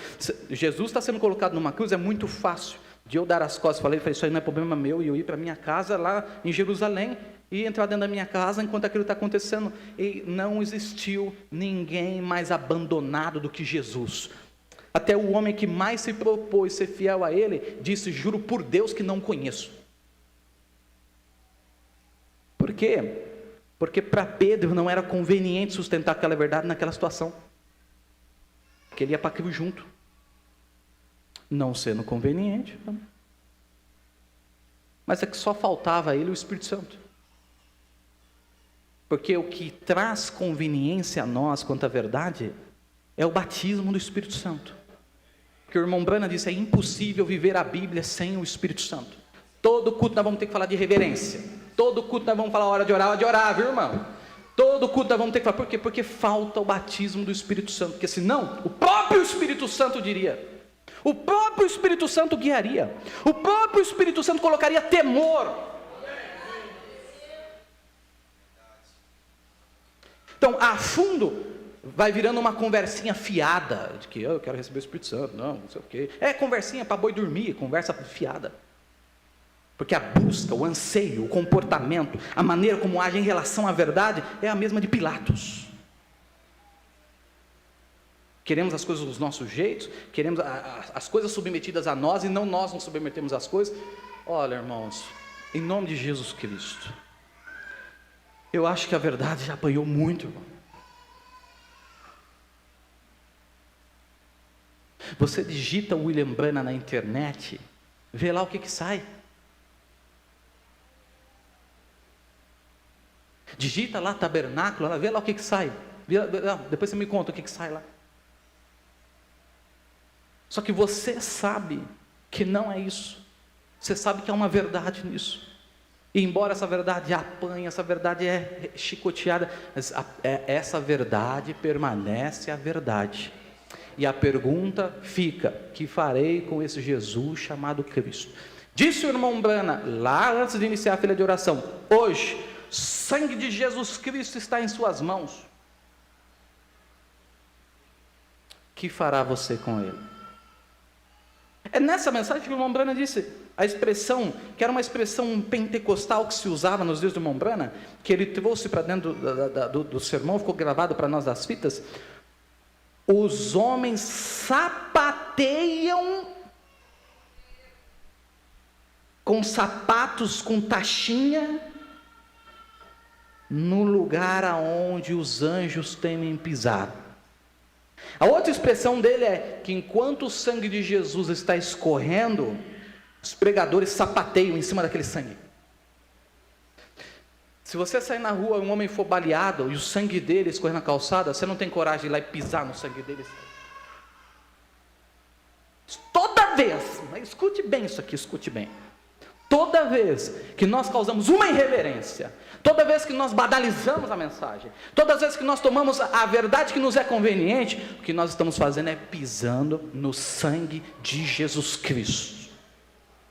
Jesus está sendo colocado numa cruz, é muito fácil de eu dar as costas para Ele, falei, isso aí não é problema meu, e eu ir para minha casa lá em Jerusalém, e entrar dentro da minha casa enquanto aquilo está acontecendo. E não existiu ninguém mais abandonado do que Jesus. Até o homem que mais se propôs ser fiel a Ele, disse, juro por Deus que não conheço. Por quê? Porque para Pedro não era conveniente sustentar aquela verdade naquela situação. Porque ele ia para aquilo junto. Não sendo conveniente. Não. Mas é que só faltava a ele o Espírito Santo. Porque o que traz conveniência a nós quanto à verdade é o batismo do Espírito Santo. Que o irmão Brana disse, é impossível viver a Bíblia sem o Espírito Santo. Todo culto nós vamos ter que falar de reverência. Todo culto nós vamos falar a hora de orar, viu, irmão? Todo culto nós vamos ter que falar. Por quê? Porque falta o batismo do Espírito Santo. Porque senão, o próprio Espírito Santo diria, O próprio Espírito Santo guiaria. O próprio Espírito Santo colocaria temor. Então, a fundo, vai virando uma conversinha fiada, de que eu quero receber o Espírito Santo, não sei o quê. É conversinha para boi dormir, conversa fiada. Porque a busca, o anseio, o comportamento, a maneira como age em relação à verdade, é a mesma de Pilatos. Queremos as coisas dos nossos jeitos, queremos as coisas submetidas a nós, e não nós nos submetemos às coisas. Olha, irmãos, em nome de Jesus Cristo, eu acho que a verdade já apanhou muito, irmão. Você digita William Branham na internet, vê lá o que sai. Digita lá tabernáculo, vê lá o que sai. Depois você me conta o que sai lá. Só que você sabe que não é isso. Você sabe que há uma verdade nisso. E embora essa verdade apanhe, essa verdade é chicoteada, mas essa verdade permanece a verdade. E a pergunta fica: que farei com esse Jesus chamado Cristo? Disse o irmão Branham, lá antes de iniciar a fila de oração: hoje, o sangue de Jesus Cristo está em suas mãos. Que fará você com ele? É nessa mensagem que o irmão Branham disse, a expressão, que era uma expressão pentecostal que se usava nos dias do irmão Branham, que ele trouxe para dentro do sermão, ficou gravado para nós das fitas: os homens sapateiam com sapatos com taxinha no lugar aonde os anjos temem pisar. A outra expressão dele é que enquanto o sangue de Jesus está escorrendo, os pregadores sapateiam em cima daquele sangue. Se você sair na rua e um homem for baleado e o sangue dele escorrer na calçada, você não tem coragem de ir lá e pisar no sangue dele. Toda vez, escute bem isso aqui, escute bem. Toda vez que nós causamos uma irreverência, toda vez que nós banalizamos a mensagem, todas as vezes que nós tomamos a verdade que nos é conveniente, o que nós estamos fazendo é pisando no sangue de Jesus Cristo.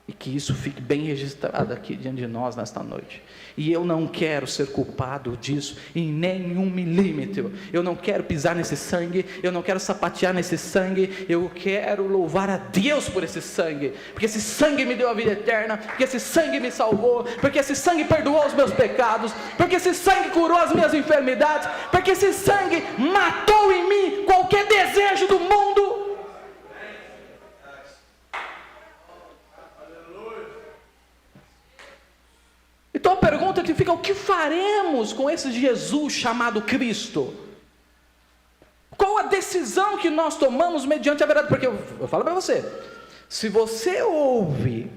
E que isso fique bem registrado aqui diante de nós nesta noite. E eu não quero ser culpado disso em nenhum milímetro. Eu não quero pisar nesse sangue, eu não quero sapatear nesse sangue. Eu quero louvar a Deus por esse sangue, porque esse sangue me deu a vida eterna, porque esse sangue me salvou, porque esse sangue perdoou os meus pecados, porque esse sangue curou as minhas enfermidades, porque esse sangue matou em mim qualquer desejo do mundo. Então a pergunta que fica: o que faremos com esse Jesus chamado Cristo? Qual a decisão que nós tomamos mediante a verdade? Porque eu falo para você, se você ouve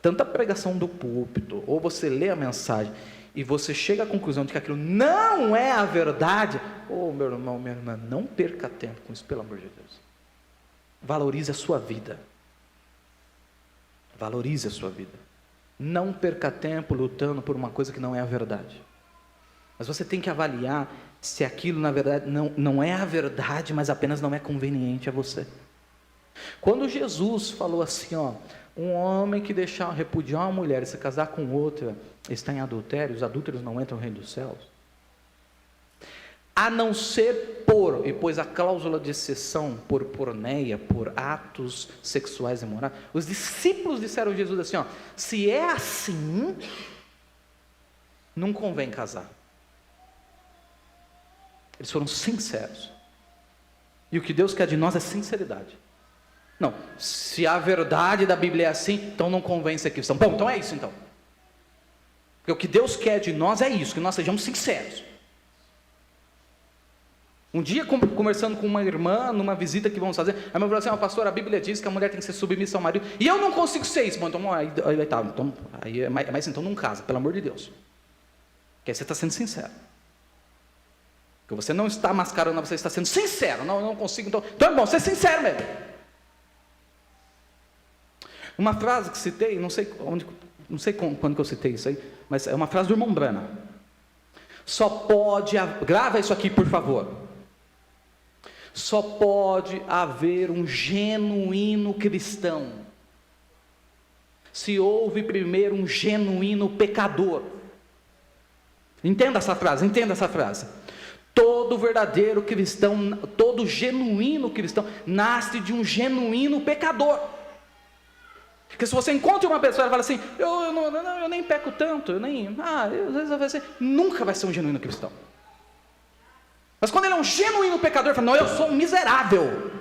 tanta pregação do púlpito, ou você lê a mensagem, e você chega à conclusão de que aquilo não é a verdade, meu irmão, minha irmã, não perca tempo com isso, pelo amor de Deus. Valorize a sua vida. Valorize a sua vida. Não perca tempo lutando por uma coisa que não é a verdade. Mas você tem que avaliar se aquilo na verdade não é a verdade, mas apenas não é conveniente a você. Quando Jesus falou assim, um homem que repudiar uma mulher e se casar com outra, está em adultério, os adúlteros não entram no reino dos céus. A não ser e pôs a cláusula de exceção por porneia, por atos sexuais imorais. Os discípulos disseram a Jesus assim, se é assim, não convém casar. Eles foram sinceros. E o que Deus quer de nós é sinceridade. Não, se a verdade da Bíblia é assim, então não convém ser cristão. Bom, então é isso então. Porque o que Deus quer de nós é isso, que nós sejamos sinceros. Um dia, conversando com uma irmã, numa visita que vamos fazer, a minha irmã falou assim, pastor, a Bíblia diz que a mulher tem que ser submissa ao marido, e eu não consigo ser isso. Bom, então, mas então não casa, pelo amor de Deus. Porque aí você está sendo sincero. Porque você não está mascarando, você está sendo sincero. Não, eu não consigo, então é bom ser sincero mesmo. Uma frase que citei, não sei quando que eu citei isso aí, mas é uma frase do irmão Branham. Grava isso aqui, por favor. Só pode haver um genuíno cristão se houve primeiro um genuíno pecador. Entenda essa frase, entenda essa frase. Todo verdadeiro cristão, todo genuíno cristão, nasce de um genuíno pecador. Porque se você encontra uma pessoa e fala assim, eu nem peco tanto, às vezes nunca vai ser um genuíno cristão. Mas quando ele é um genuíno pecador, ele fala, não, eu sou um miserável,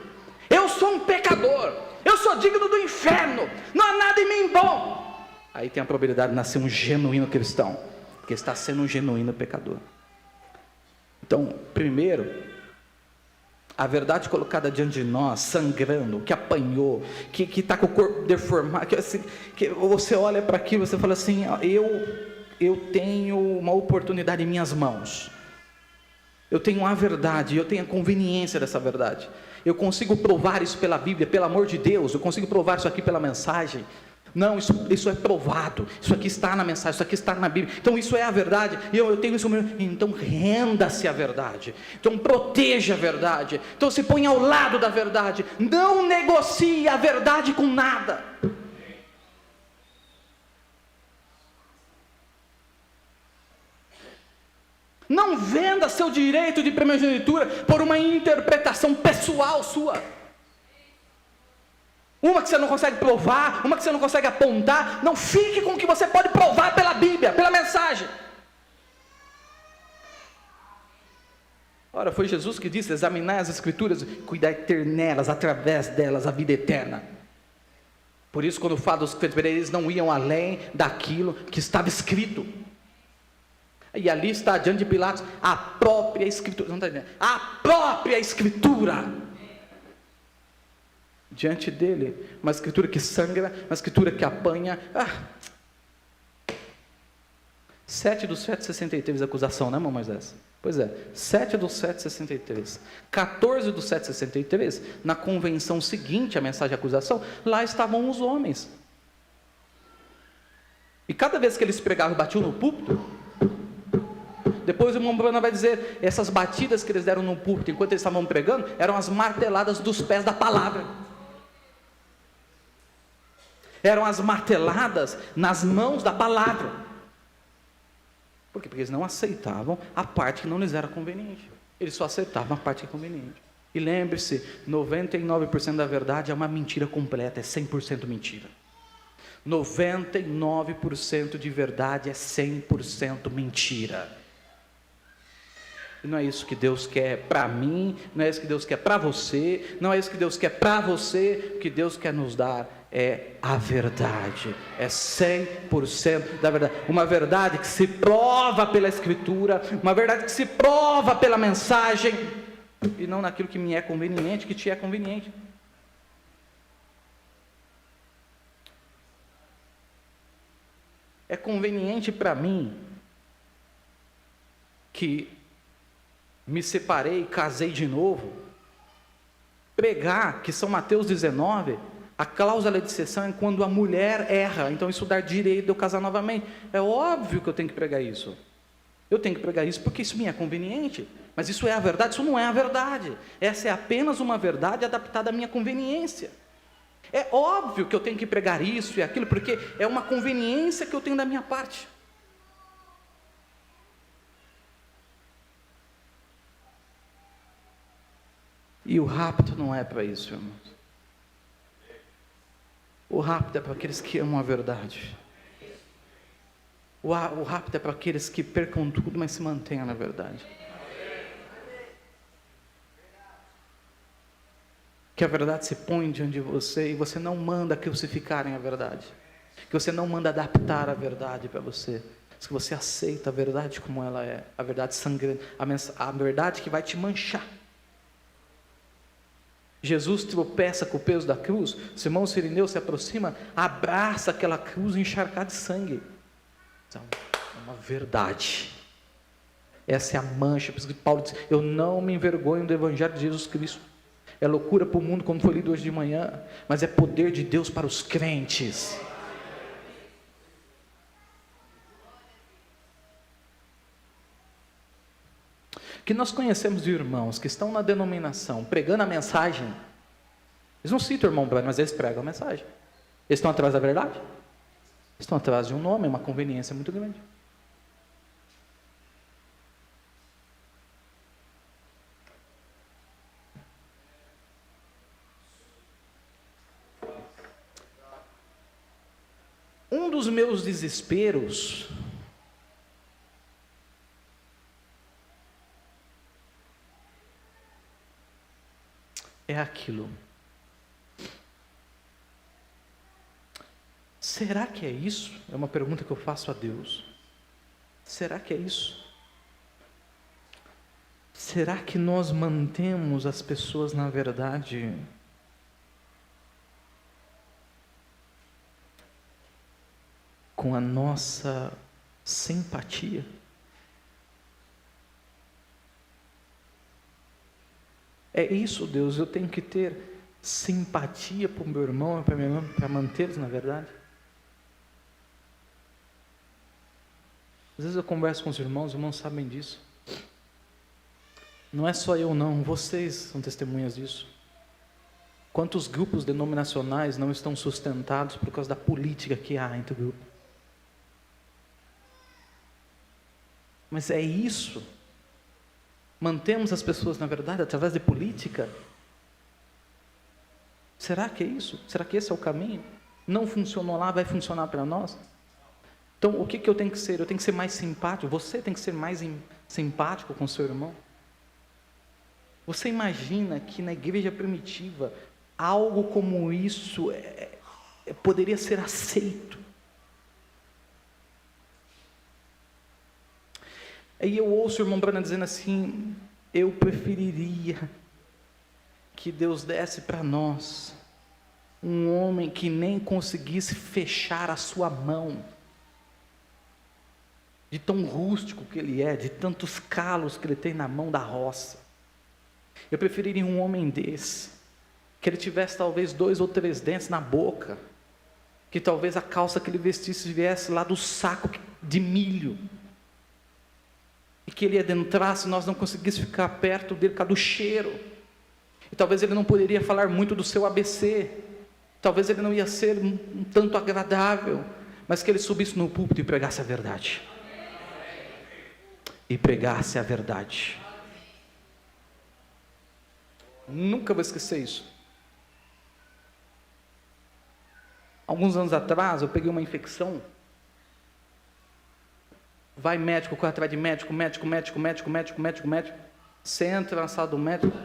eu sou um pecador, eu sou digno do inferno, não há nada em mim bom. Aí tem a probabilidade de nascer um genuíno cristão, porque está sendo um genuíno pecador. Então, primeiro, a verdade colocada diante de nós, sangrando, que apanhou, que está com o corpo deformado, que você olha para aquilo e você fala assim, eu tenho uma oportunidade em minhas mãos, eu tenho a verdade, eu tenho a conveniência dessa verdade, eu consigo provar isso pela Bíblia, pelo amor de Deus, eu consigo provar isso aqui pela mensagem. Não, isso é provado, isso aqui está na mensagem, isso aqui está na Bíblia, então isso é a verdade, e eu tenho isso mesmo. Então renda-se à verdade, então proteja a verdade, então se põe ao lado da verdade, não negocie a verdade com nada. Não venda seu direito de primogenitura por uma interpretação pessoal sua. Uma que você não consegue provar, uma que você não consegue apontar. Não fique com o que você pode provar pela Bíblia, pela mensagem. Ora, foi Jesus que disse, examinai as Escrituras, cuidai ter nelas, através delas, a vida eterna. Por isso, quando fala dos crentes, eles não iam além daquilo que estava escrito. E ali está, diante de Pilatos, a própria Escritura. Não está entendendo? A própria Escritura. Diante dele, uma escritura que sangra, uma escritura que apanha. 7 dos 763 acusação, né, irmão Moisés? Pois é, 7 dos 763, 14 dos 763, na convenção seguinte, a mensagem de acusação, lá estavam os homens. E cada vez que eles pregavam e batiam no púlpito, depois o irmão Bruno vai dizer, essas batidas que eles deram no púlpito, enquanto eles estavam pregando, eram as marteladas dos pés da palavra. Eram as marteladas nas mãos da palavra. Por quê? Porque eles não aceitavam a parte que não lhes era conveniente. Eles só aceitavam a parte que é conveniente. E lembre-se, 99% da verdade é uma mentira completa, é 100% mentira. 99% de verdade é 100% mentira. E não é isso que Deus quer para mim, não é isso que Deus quer para você, não é isso que Deus quer para você. O que Deus quer nos dar é a verdade, é 100% da verdade, uma verdade que se prova pela Escritura, uma verdade que se prova pela mensagem, e não naquilo que me é conveniente, que te é conveniente. É conveniente para mim, que me separei, casei de novo, pregar que São Mateus 19, a cláusula de exceção é quando a mulher erra, então isso dá direito de eu casar novamente. É óbvio que eu tenho que pregar isso. Eu tenho que pregar isso porque isso me é conveniente. Mas isso é a verdade? Isso não é a verdade. Essa é apenas uma verdade adaptada à minha conveniência. É óbvio que eu tenho que pregar isso e aquilo, porque é uma conveniência que eu tenho da minha parte. E o rapto não é para isso, irmãos. O rapto é para aqueles que amam a verdade. O rapto é para aqueles que percam tudo, mas se mantenham na verdade. Que a verdade se põe diante de você e você não manda crucificarem a verdade. Que você não manda adaptar a verdade para você. Mas que você aceita a verdade como ela é. A verdade sangrante, a verdade que vai te manchar. Jesus tropeça com o peso da cruz, Simão Cirineu se aproxima, abraça aquela cruz encharcada de sangue. Então, é uma verdade. Essa é a mancha, por isso que Paulo diz, eu não me envergonho do Evangelho de Jesus Cristo. É loucura para o mundo, como foi lido hoje de manhã, mas é poder de Deus para os crentes. que nós conhecemos de irmãos que estão na denominação pregando a mensagem. Eles não citam o irmão Branham, mas eles pregam a mensagem. Eles estão atrás da verdade? Estão atrás de um nome, uma conveniência muito grande. Um dos meus desesperos é aquilo. Será que é isso? É uma pergunta que eu faço a Deus. Será que é isso? Será que nós mantemos as pessoas na verdade com a nossa simpatia? É isso, Deus, eu tenho que ter simpatia para o meu irmão e para minha irmã, para mantê-los na verdade? Às vezes eu converso com os irmãos sabem disso. Não é só eu não, vocês são testemunhas disso. Quantos grupos denominacionais não estão sustentados por causa da política que há entre o grupo? Mas é isso? Mantemos as pessoas na verdade através de política? Será que é isso? Será que esse é o caminho? Não funcionou lá, vai funcionar para nós? Então, o que eu tenho que ser? Eu tenho que ser mais simpático. Você tem que ser mais simpático com o seu irmão. Você imagina que na igreja primitiva, algo como isso poderia ser aceito? Aí eu ouço o irmão Branham dizendo assim, eu preferiria que Deus desse para nós um homem que nem conseguisse fechar a sua mão, de tão rústico que ele é, de tantos calos que ele tem na mão da roça. Eu preferiria um homem desse, que ele tivesse talvez 2 ou 3 dentes na boca, que talvez a calça que ele vestisse viesse lá do saco de milho, e que ele adentrasse e nós não conseguíssemos ficar perto dele por causa do cheiro, e talvez ele não poderia falar muito do seu ABC, talvez ele não ia ser um tanto agradável, mas que ele subisse no púlpito e pregasse a verdade. E pregasse a verdade. Nunca vou esquecer isso. Alguns anos atrás, eu peguei uma infecção. Vai médico, corre atrás de médico. Você entra na sala do médico,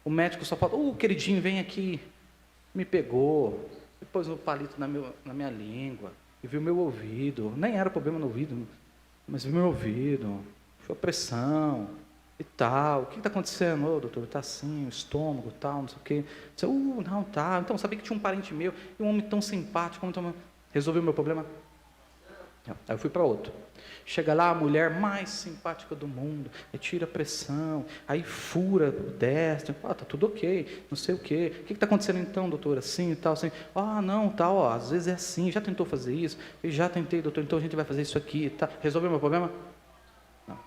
o médico só fala, queridinho, vem aqui. Me pegou, pôs o palito na minha língua, e viu meu ouvido. Nem era problema no ouvido, mas viu meu ouvido, foi pressão e tal. O que está acontecendo? Doutor, está assim, o estômago, tal, não sei o quê. Disse, não, tá. Então, sabia que tinha um parente meu, e um homem tão simpático, resolveu o meu problema? Aí eu fui para outro. Chega lá, a mulher mais simpática do mundo, tira a pressão, aí fura o destro, tá tudo ok, não sei o quê. O que está acontecendo então, doutor? Assim e tal, assim. Não, tal, às vezes é assim, já tentou fazer isso? Eu já tentei, doutor, então a gente vai fazer isso aqui, tá? Resolveu o meu problema? Não.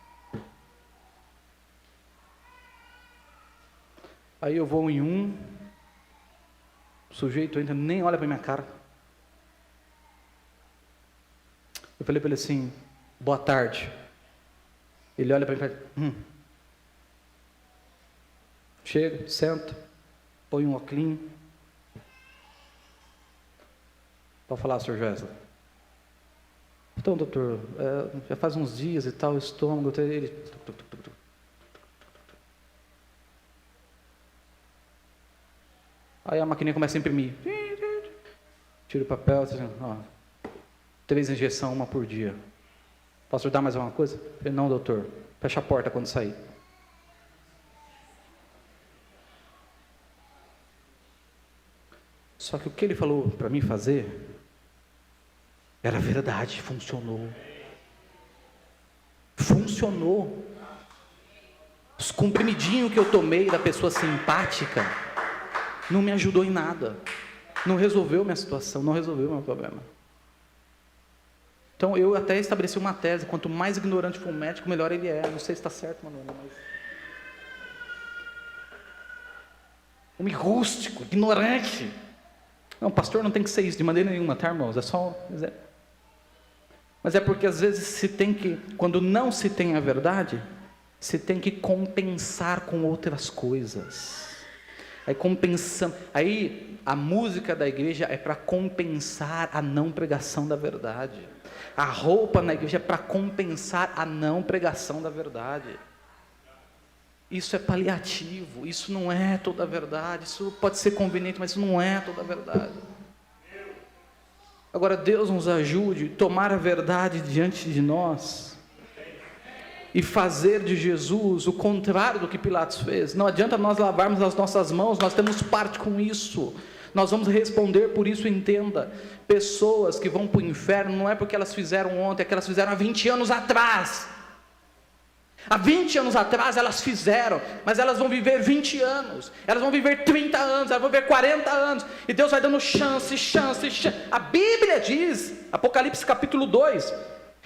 Aí eu vou em um, o sujeito ainda nem olha para minha cara. Eu falei para ele assim, boa tarde. Ele olha para mim e fala, Chega, senta, põe um óculos. Pode falar, Sr. Wesley. Então, doutor, já faz uns dias e tal, o estômago, ele... Aí a maquininha começa a imprimir. Tira o papel, assim, 3 injeções, 1 por dia. Posso ajudar mais alguma coisa? Eu falei, não, doutor. Fecha a porta quando sair. Só que o que ele falou para mim fazer era verdade, funcionou. Funcionou. Os comprimidinhos que eu tomei da pessoa simpática não me ajudou em nada. Não resolveu minha situação, não resolveu meu problema. Então eu até estabeleci uma tese: quanto mais ignorante for o médico, melhor ele é. Não sei se está certo, Manuel, mas... homem rústico, ignorante. Não, pastor não tem que ser isso de maneira nenhuma, tá, irmãos? É só... Mas é porque às vezes se tem que, quando não se tem a verdade, se tem que compensar com outras coisas. Aí compensando, aí a música da igreja é para compensar a não pregação da verdade. A roupa na igreja é para compensar a não pregação da verdade. Isso é paliativo, isso não é toda a verdade. Isso pode ser conveniente, mas isso não é toda a verdade. Agora Deus nos ajude a tomar a verdade diante de nós e fazer de Jesus o contrário do que Pilatos fez. Não adianta nós lavarmos as nossas mãos, nós temos parte com isso. Nós vamos responder por isso, entenda. Pessoas que vão para o inferno não é porque elas fizeram ontem, é que elas fizeram há 20 anos atrás. Há 20 anos atrás elas fizeram, mas elas vão viver 20 anos, elas vão viver 30 anos, elas vão viver 40 anos, e Deus vai dando chance. A Bíblia diz, Apocalipse capítulo 2,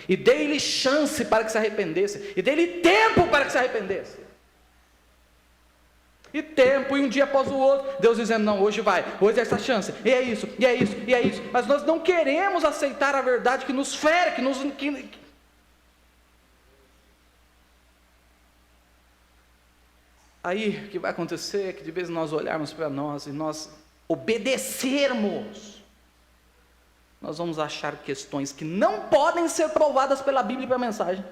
e dei-lhe chance para que se arrependesse, e dei-lhe tempo para que se arrependesse. E tempo, e um dia após o outro, Deus dizendo: não, hoje vai, hoje é essa chance, e é isso, e é isso, e é isso. Mas nós não queremos aceitar a verdade que nos fere, Aí o que vai acontecer é que de vez em nós olharmos para nós e nós obedecermos, nós vamos achar questões que não podem ser provadas pela Bíblia e pela mensagem,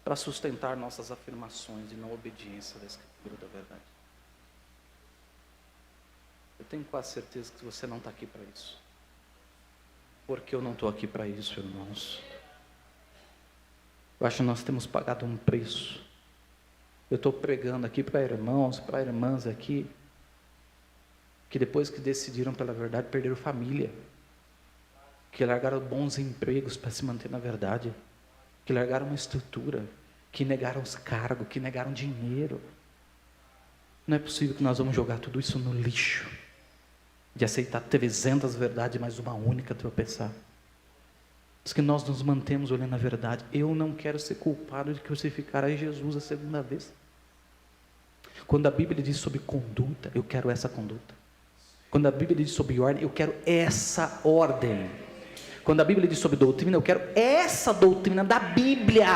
para sustentar nossas afirmações de não obediência da Escritura da verdade. Eu tenho quase certeza que você não está aqui para isso. Porque eu não estou aqui para isso, irmãos. Eu acho que nós temos pagado um preço. Eu estou pregando aqui para irmãos, para irmãs aqui, que depois que decidiram pela verdade, perderam família, que largaram bons empregos para se manter na verdade, que largaram uma estrutura, que negaram os cargos, que negaram dinheiro. Não é possível que nós vamos jogar tudo isso no lixo, de aceitar 300 verdades, mas uma única tropeçar. Diz que nós nos mantemos olhando a verdade. Eu não quero ser culpado de crucificar a Jesus a segunda vez. Quando a Bíblia diz sobre conduta, eu quero essa conduta. Quando a Bíblia diz sobre ordem, eu quero essa ordem. Quando a Bíblia diz sobre doutrina, eu quero essa doutrina da Bíblia,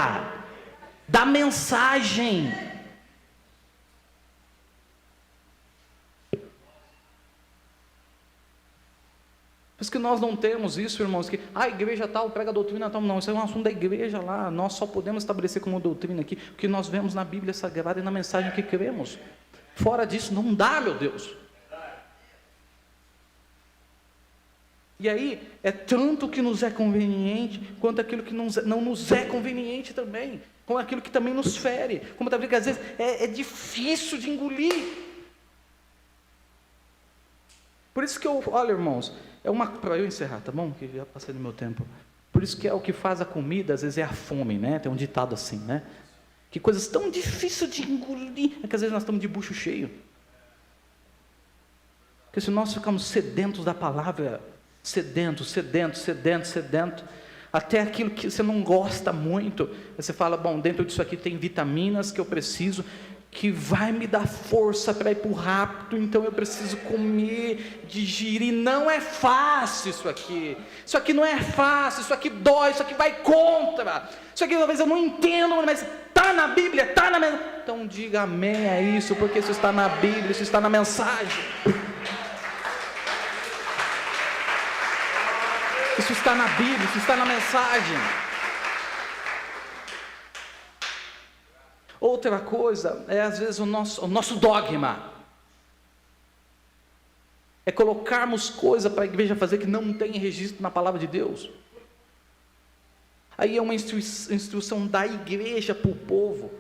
da mensagem. Por isso que nós não temos isso, irmãos, que a igreja tal prega a doutrina tal. Não, isso é um assunto da igreja lá. Nós só podemos estabelecer como doutrina aqui o que nós vemos na Bíblia Sagrada e na mensagem que cremos. Fora disso não dá, meu Deus. E aí é tanto que nos é conveniente, quanto aquilo que não nos é conveniente também, como aquilo que também nos fere, como também que às vezes é difícil de engolir. Por isso que olha, irmãos, para eu encerrar, tá bom? Que já passei do meu tempo. Por isso que o que faz a comida, às vezes é a fome, né? Tem um ditado assim, né? Que coisas tão difíceis de engolir, é que às vezes nós estamos de bucho cheio. Porque se nós ficamos sedentos da palavra, sedento, até aquilo que você não gosta muito, você fala: bom, dentro disso aqui tem vitaminas que eu preciso, que vai me dar força para ir para o rápido, então eu preciso comer, digerir. Não é fácil isso aqui não é fácil, isso aqui dói, isso aqui vai contra, isso aqui talvez eu não entendo, mas está na Bíblia, está na mensagem. Então diga amém a isso, porque isso está na Bíblia, isso está na mensagem. Isso está na Bíblia, isso está na mensagem. Outra coisa é às vezes o nosso dogma. É colocarmos coisa para a igreja fazer que não tem registro na palavra de Deus. Aí é uma instrução da igreja para o povo.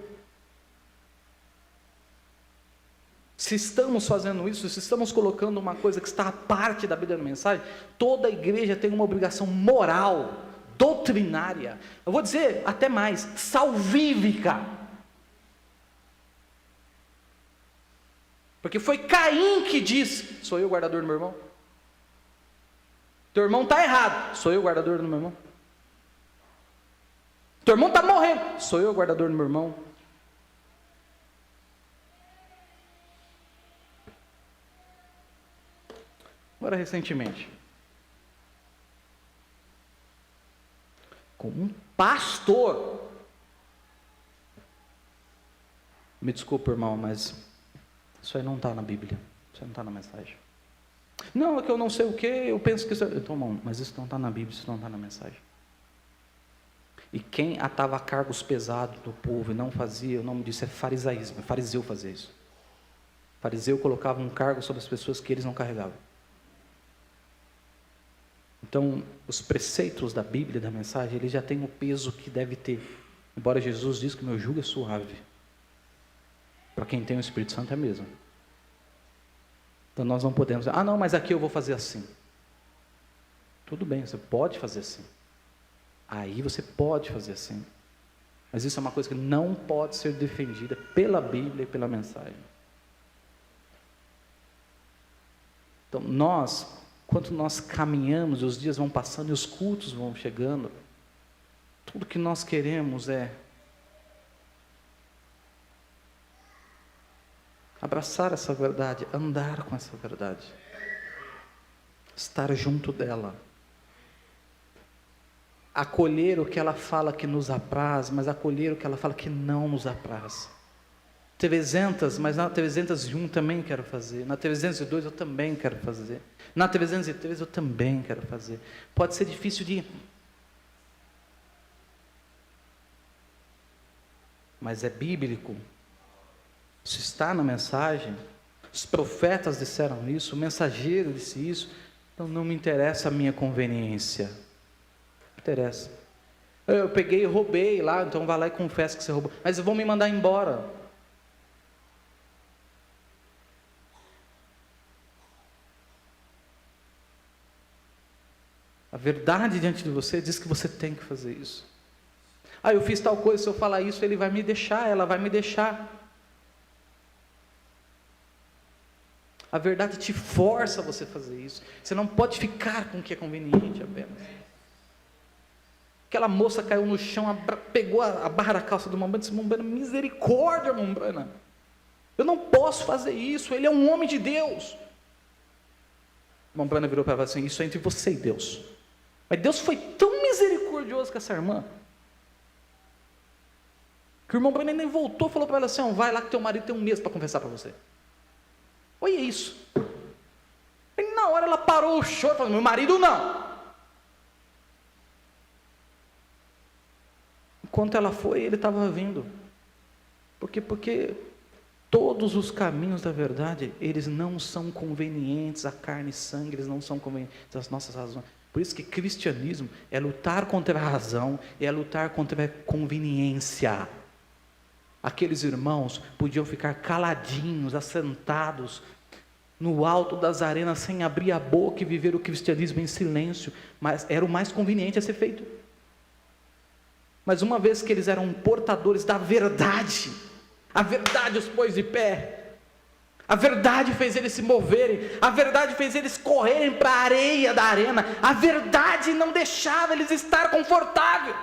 Se estamos fazendo isso, se estamos colocando uma coisa que está à parte da Bíblia da mensagem, toda a igreja tem uma obrigação moral, doutrinária, eu vou dizer até mais, salvífica. Porque foi Caim que disse: sou eu o guardador do meu irmão? Teu irmão está errado, sou eu o guardador do meu irmão. Teu irmão está morrendo, sou eu o guardador do meu irmão. Agora, recentemente, com um pastor, me desculpa, irmão, mas isso aí não está na Bíblia, isso aí não está na mensagem. Não, é que eu não sei o que, eu penso que isso... Então, irmão, mas isso não está na Bíblia, isso não está na mensagem. E quem atava cargos pesados do povo e não fazia, o nome disso é farisaísmo, fariseu fazia isso. Fariseu colocava um cargo sobre as pessoas que eles não carregavam. Então, os preceitos da Bíblia, da mensagem, ele já tem o peso que deve ter. Embora Jesus diz que o meu jugo é suave. Para quem tem o Espírito Santo é mesmo. Então nós não podemos dizer, não, mas aqui eu vou fazer assim. Tudo bem, você pode fazer assim. Aí você pode fazer assim. Mas isso é uma coisa que não pode ser defendida pela Bíblia e pela mensagem. Então enquanto nós caminhamos, os dias vão passando e os cultos vão chegando, tudo que nós queremos é abraçar essa verdade, andar com essa verdade, estar junto dela, acolher o que ela fala que nos apraz, mas acolher o que ela fala que não nos apraz. 300, mas na 301 também quero fazer, na 302 eu também quero fazer, na 303 eu também quero fazer. Pode ser difícil de... mas é bíblico. Isso está na mensagem. Os profetas disseram isso, o mensageiro disse isso. Então não me interessa a minha conveniência. Não interessa. Eu peguei e roubei lá, então vai lá e confessa que você roubou. Mas vão me mandar embora. A verdade diante de você diz que você tem que fazer isso. Eu fiz tal coisa, se eu falar isso, ele vai me deixar, ela vai me deixar. A verdade te força a você fazer isso. Você não pode ficar com o que é conveniente apenas. Aquela moça caiu no chão, pegou a barra da calça do Mombrana e disse, Mombrana, misericórdia, Mombrana. Eu não posso fazer isso, ele é um homem de Deus. Mombrana virou para ela assim, isso é entre você e Deus. Mas Deus foi tão misericordioso com essa irmã, que o irmão Mombrana nem voltou, falou para ela assim, vai lá que teu marido tem um mês para confessar para você. Olha isso. E na hora ela parou o choro, falou, meu marido não. Enquanto ela foi, ele estava vindo. Porque todos os caminhos da verdade, eles não são convenientes à carne e sangue, eles não são convenientes às nossas razões. Por isso que cristianismo é lutar contra a razão, é lutar contra a conveniência. Aqueles irmãos podiam ficar caladinhos, assentados no alto das arenas, sem abrir a boca e viver o cristianismo em silêncio, mas era o mais conveniente a ser feito. Mas uma vez que eles eram portadores da verdade, a verdade os pôs de pé, a verdade fez eles se moverem, a verdade fez eles correrem para a areia da arena, a verdade não deixava eles estar confortáveis.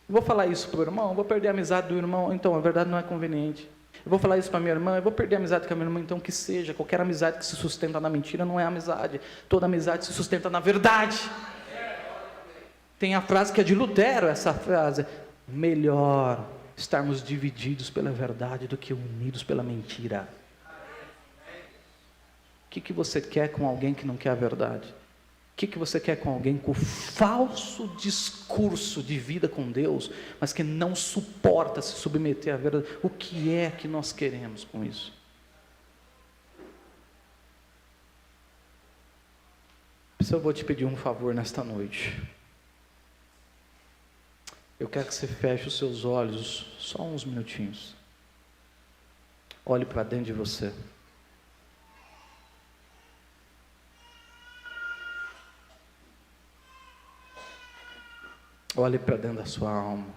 Vou falar isso para o irmão, vou perder a amizade do irmão, então a verdade não é conveniente. Eu vou falar isso para minha irmã, eu vou perder a amizade com a minha irmã, então que seja, qualquer amizade que se sustenta na mentira não é amizade, toda amizade se sustenta na verdade. Tem a frase que é de Lutero, essa frase, melhor estarmos divididos pela verdade do que unidos pela mentira. O que você quer com alguém que não quer a verdade? O que você quer com alguém com falso discurso de vida com Deus, mas que não suporta se submeter à verdade? O que é que nós queremos com isso? Eu vou te pedir um favor nesta noite. Eu quero que você feche os seus olhos só uns minutinhos. Olhe para dentro de você. Olhe para dentro da sua alma.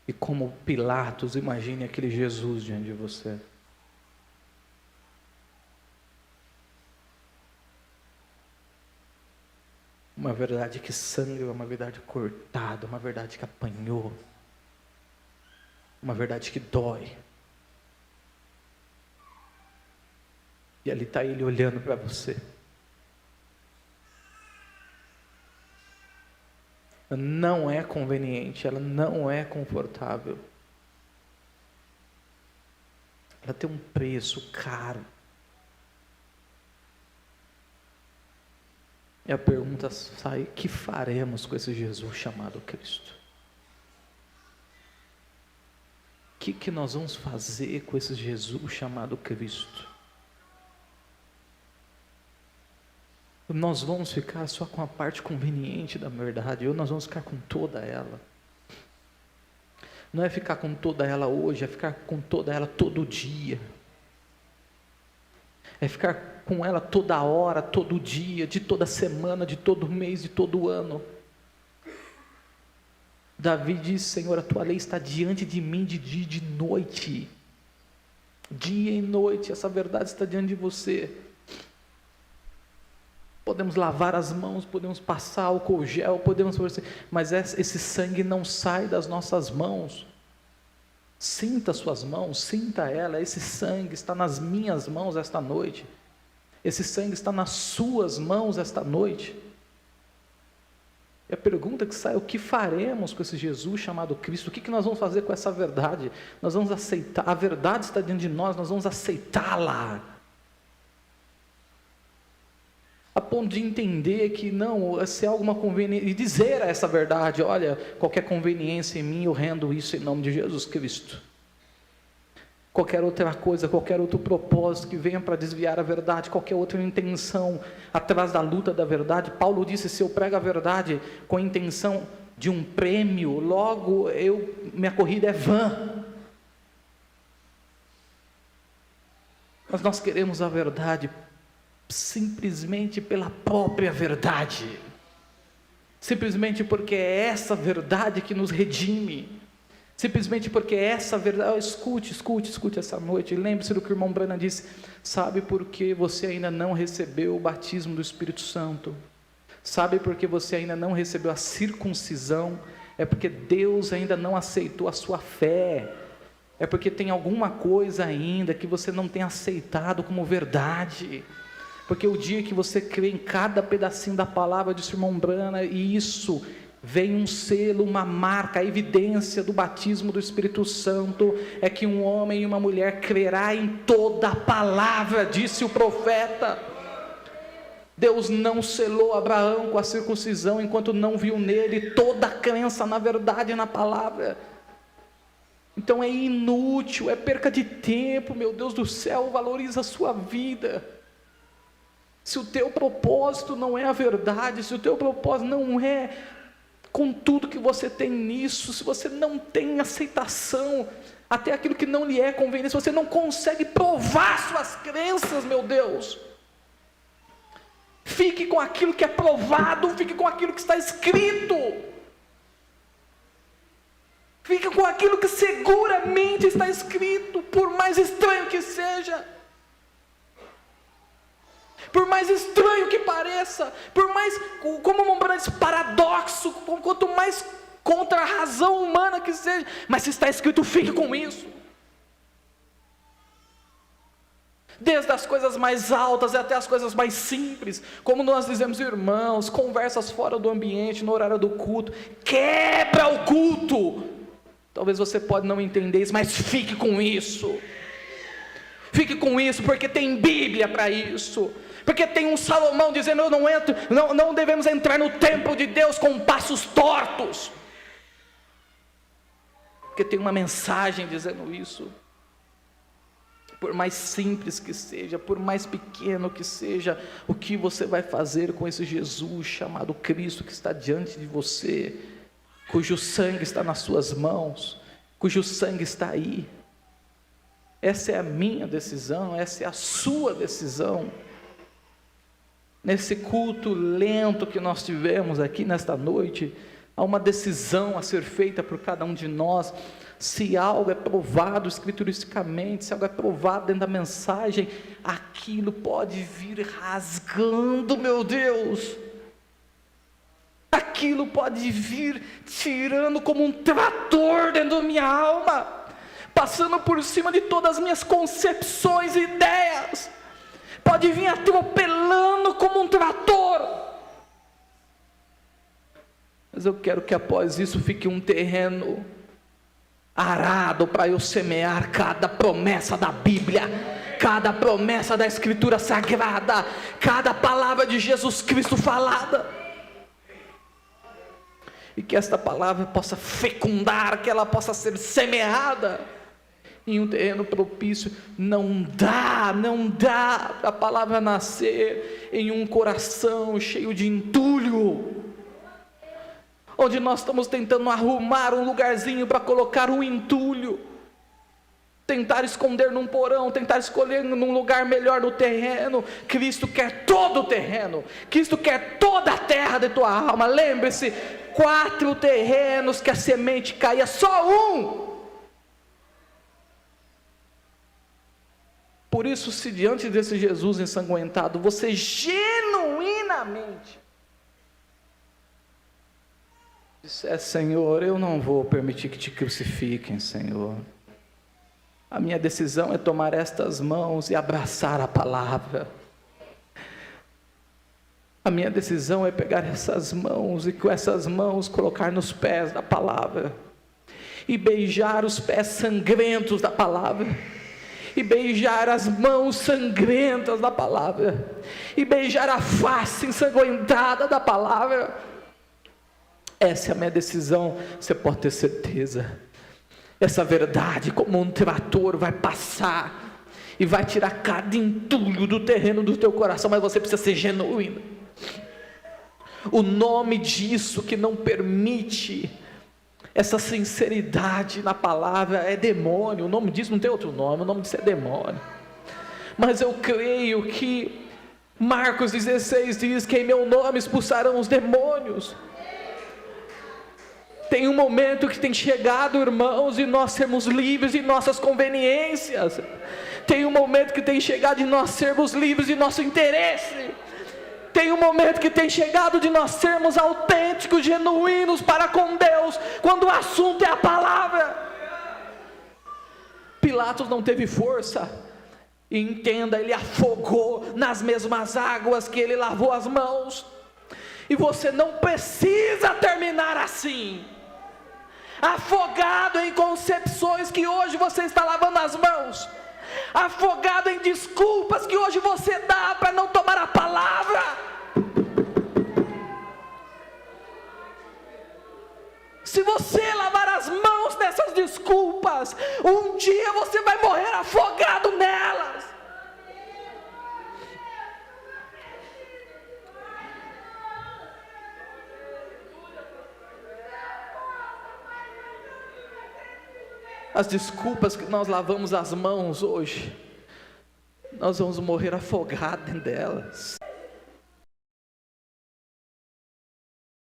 E como Pilatos, imagine aquele Jesus diante de você. Uma verdade que sangra, uma verdade cortada, uma verdade que apanhou, uma verdade que dói. E ali está ele olhando para você. Não é conveniente, ela não é confortável. Ela tem um preço caro. E a pergunta sai: o que faremos com esse Jesus chamado Cristo? O que nós vamos fazer com esse Jesus chamado Cristo? Nós vamos ficar só com a parte conveniente da verdade, ou nós vamos ficar com toda ela? Não é ficar com toda ela hoje, é ficar com toda ela todo dia. É ficar com ela toda hora, todo dia, de toda semana, de todo mês, de todo ano. Davi diz: Senhor, a tua lei está diante de mim de dia e de noite. Dia e noite, essa verdade está diante de você. Podemos lavar as mãos, podemos passar álcool gel, mas esse sangue não sai das nossas mãos. Sinta suas mãos, sinta ela. Esse sangue está nas minhas mãos esta noite. Esse sangue está nas suas mãos esta noite. E a pergunta que sai: o que faremos com esse Jesus chamado Cristo? O que nós vamos fazer com essa verdade? Nós vamos aceitar, a verdade está diante de nós, nós vamos aceitá-la. A ponto de entender que não, se há alguma conveniência, e dizer essa verdade: olha, qualquer conveniência em mim, eu rendo isso em nome de Jesus Cristo. Qualquer outra coisa, qualquer outro propósito que venha para desviar a verdade, qualquer outra intenção atrás da luta da verdade. Paulo disse: se eu prego a verdade com a intenção de um prêmio, logo minha corrida é vã. Mas nós queremos a verdade simplesmente pela própria verdade, simplesmente porque é essa verdade que nos redime, simplesmente porque é essa verdade. Escute essa noite, lembre-se do que o irmão Branham disse: sabe por que você ainda não recebeu o batismo do Espírito Santo? Sabe por que você ainda não recebeu a circuncisão? É porque Deus ainda não aceitou a sua fé, é porque tem alguma coisa ainda que você não tem aceitado como verdade. Porque o dia que você crê em cada pedacinho da palavra, disse o irmão Brana, e isso vem um selo, uma marca, a evidência do batismo do Espírito Santo, é que um homem e uma mulher crerá em toda a palavra, disse o profeta. Deus não selou Abraão com a circuncisão, enquanto não viu nele toda a crença na verdade e na palavra. Então é inútil, é perca de tempo, meu Deus do céu, valoriza a sua vida. Se o teu propósito não é a verdade, se o teu propósito não é com tudo que você tem nisso, se você não tem aceitação, até aquilo que não lhe é conveniente, se você não consegue provar suas crenças, meu Deus, fique com aquilo que é provado, fique com aquilo que está escrito, fique com aquilo que seguramente está escrito, por mais estranho que seja. Por mais estranho que pareça, por mais, como uma diz, paradoxo, quanto mais contra a razão humana que seja, mas se está escrito, fique com isso. Desde as coisas mais altas até as coisas mais simples, como nós dizemos, irmãos, conversas fora do ambiente, no horário do culto, quebra o culto. Talvez você pode não entender isso, mas fique com isso. Fique com isso, porque tem Bíblia para isso. Porque tem um Salomão dizendo: eu não entro, não devemos entrar no templo de Deus com passos tortos. Porque tem uma mensagem dizendo isso. Por mais simples que seja, por mais pequeno que seja, o que você vai fazer com esse Jesus chamado Cristo que está diante de você, cujo sangue está nas suas mãos, cujo sangue está aí. Essa é a minha decisão, essa é a sua decisão. Nesse culto lento que nós tivemos aqui nesta noite, Há uma decisão a ser feita por cada um de nós. Se algo é provado escrituristicamente, se algo é provado dentro da mensagem, aquilo pode vir rasgando, meu Deus. Aquilo pode vir tirando como um trator dentro da minha alma, passando por cima de todas as minhas concepções e ideias. Pode vir atropelando como um trator. Mas eu quero que após isso fique um terreno arado para eu semear cada promessa da Bíblia, cada promessa da Escritura Sagrada, cada palavra de Jesus Cristo falada. E que esta palavra possa fecundar, que ela possa ser semeada em um terreno propício. Não dá para a palavra nascer em um coração cheio de entulho, onde nós estamos tentando arrumar um lugarzinho para colocar um entulho, tentar esconder num porão, tentar escolher num lugar melhor no terreno. Cristo quer todo o terreno, Cristo quer toda a terra de tua alma. Lembre-se, 4 terrenos que a semente caía, só um. Por isso, se diante desse Jesus ensanguentado, você genuinamente disser: Senhor, eu não vou permitir que te crucifiquem, Senhor. A minha decisão é tomar estas mãos e abraçar a palavra. A minha decisão é pegar essas mãos e com essas mãos colocar nos pés da palavra, e beijar os pés sangrentos da palavra, e beijar as mãos sangrentas da palavra, e beijar a face ensanguentada da palavra. Essa é a minha decisão. Você pode ter certeza. Essa verdade, como um trator, vai passar e vai tirar cada entulho do terreno do teu coração, mas você precisa ser genuíno. O nome disso que não permite essa sinceridade na palavra é demônio. O nome disso não tem outro nome, o nome disso é demônio. Mas eu creio que Marcos 16 diz que em meu nome expulsarão os demônios. Tem um momento que tem chegado, irmãos, de nós sermos livres de nossas conveniências. Tem um momento que tem chegado de nós sermos livres de nosso interesse. Tem um momento que tem chegado de nós sermos autênticos, genuínos para com Deus, quando o assunto é a palavra. Pilatos não teve força, e entenda, ele afogou nas mesmas águas que ele lavou as mãos. E você não precisa terminar assim, afogado em concepções que hoje você está lavando as mãos, afogado em desculpas que hoje você dá para não tomar a palavra. Se você lavar as mãos nessas desculpas, um dia você vai morrer afogado nelas. As desculpas que nós lavamos as mãos hoje, nós vamos morrer afogados delas.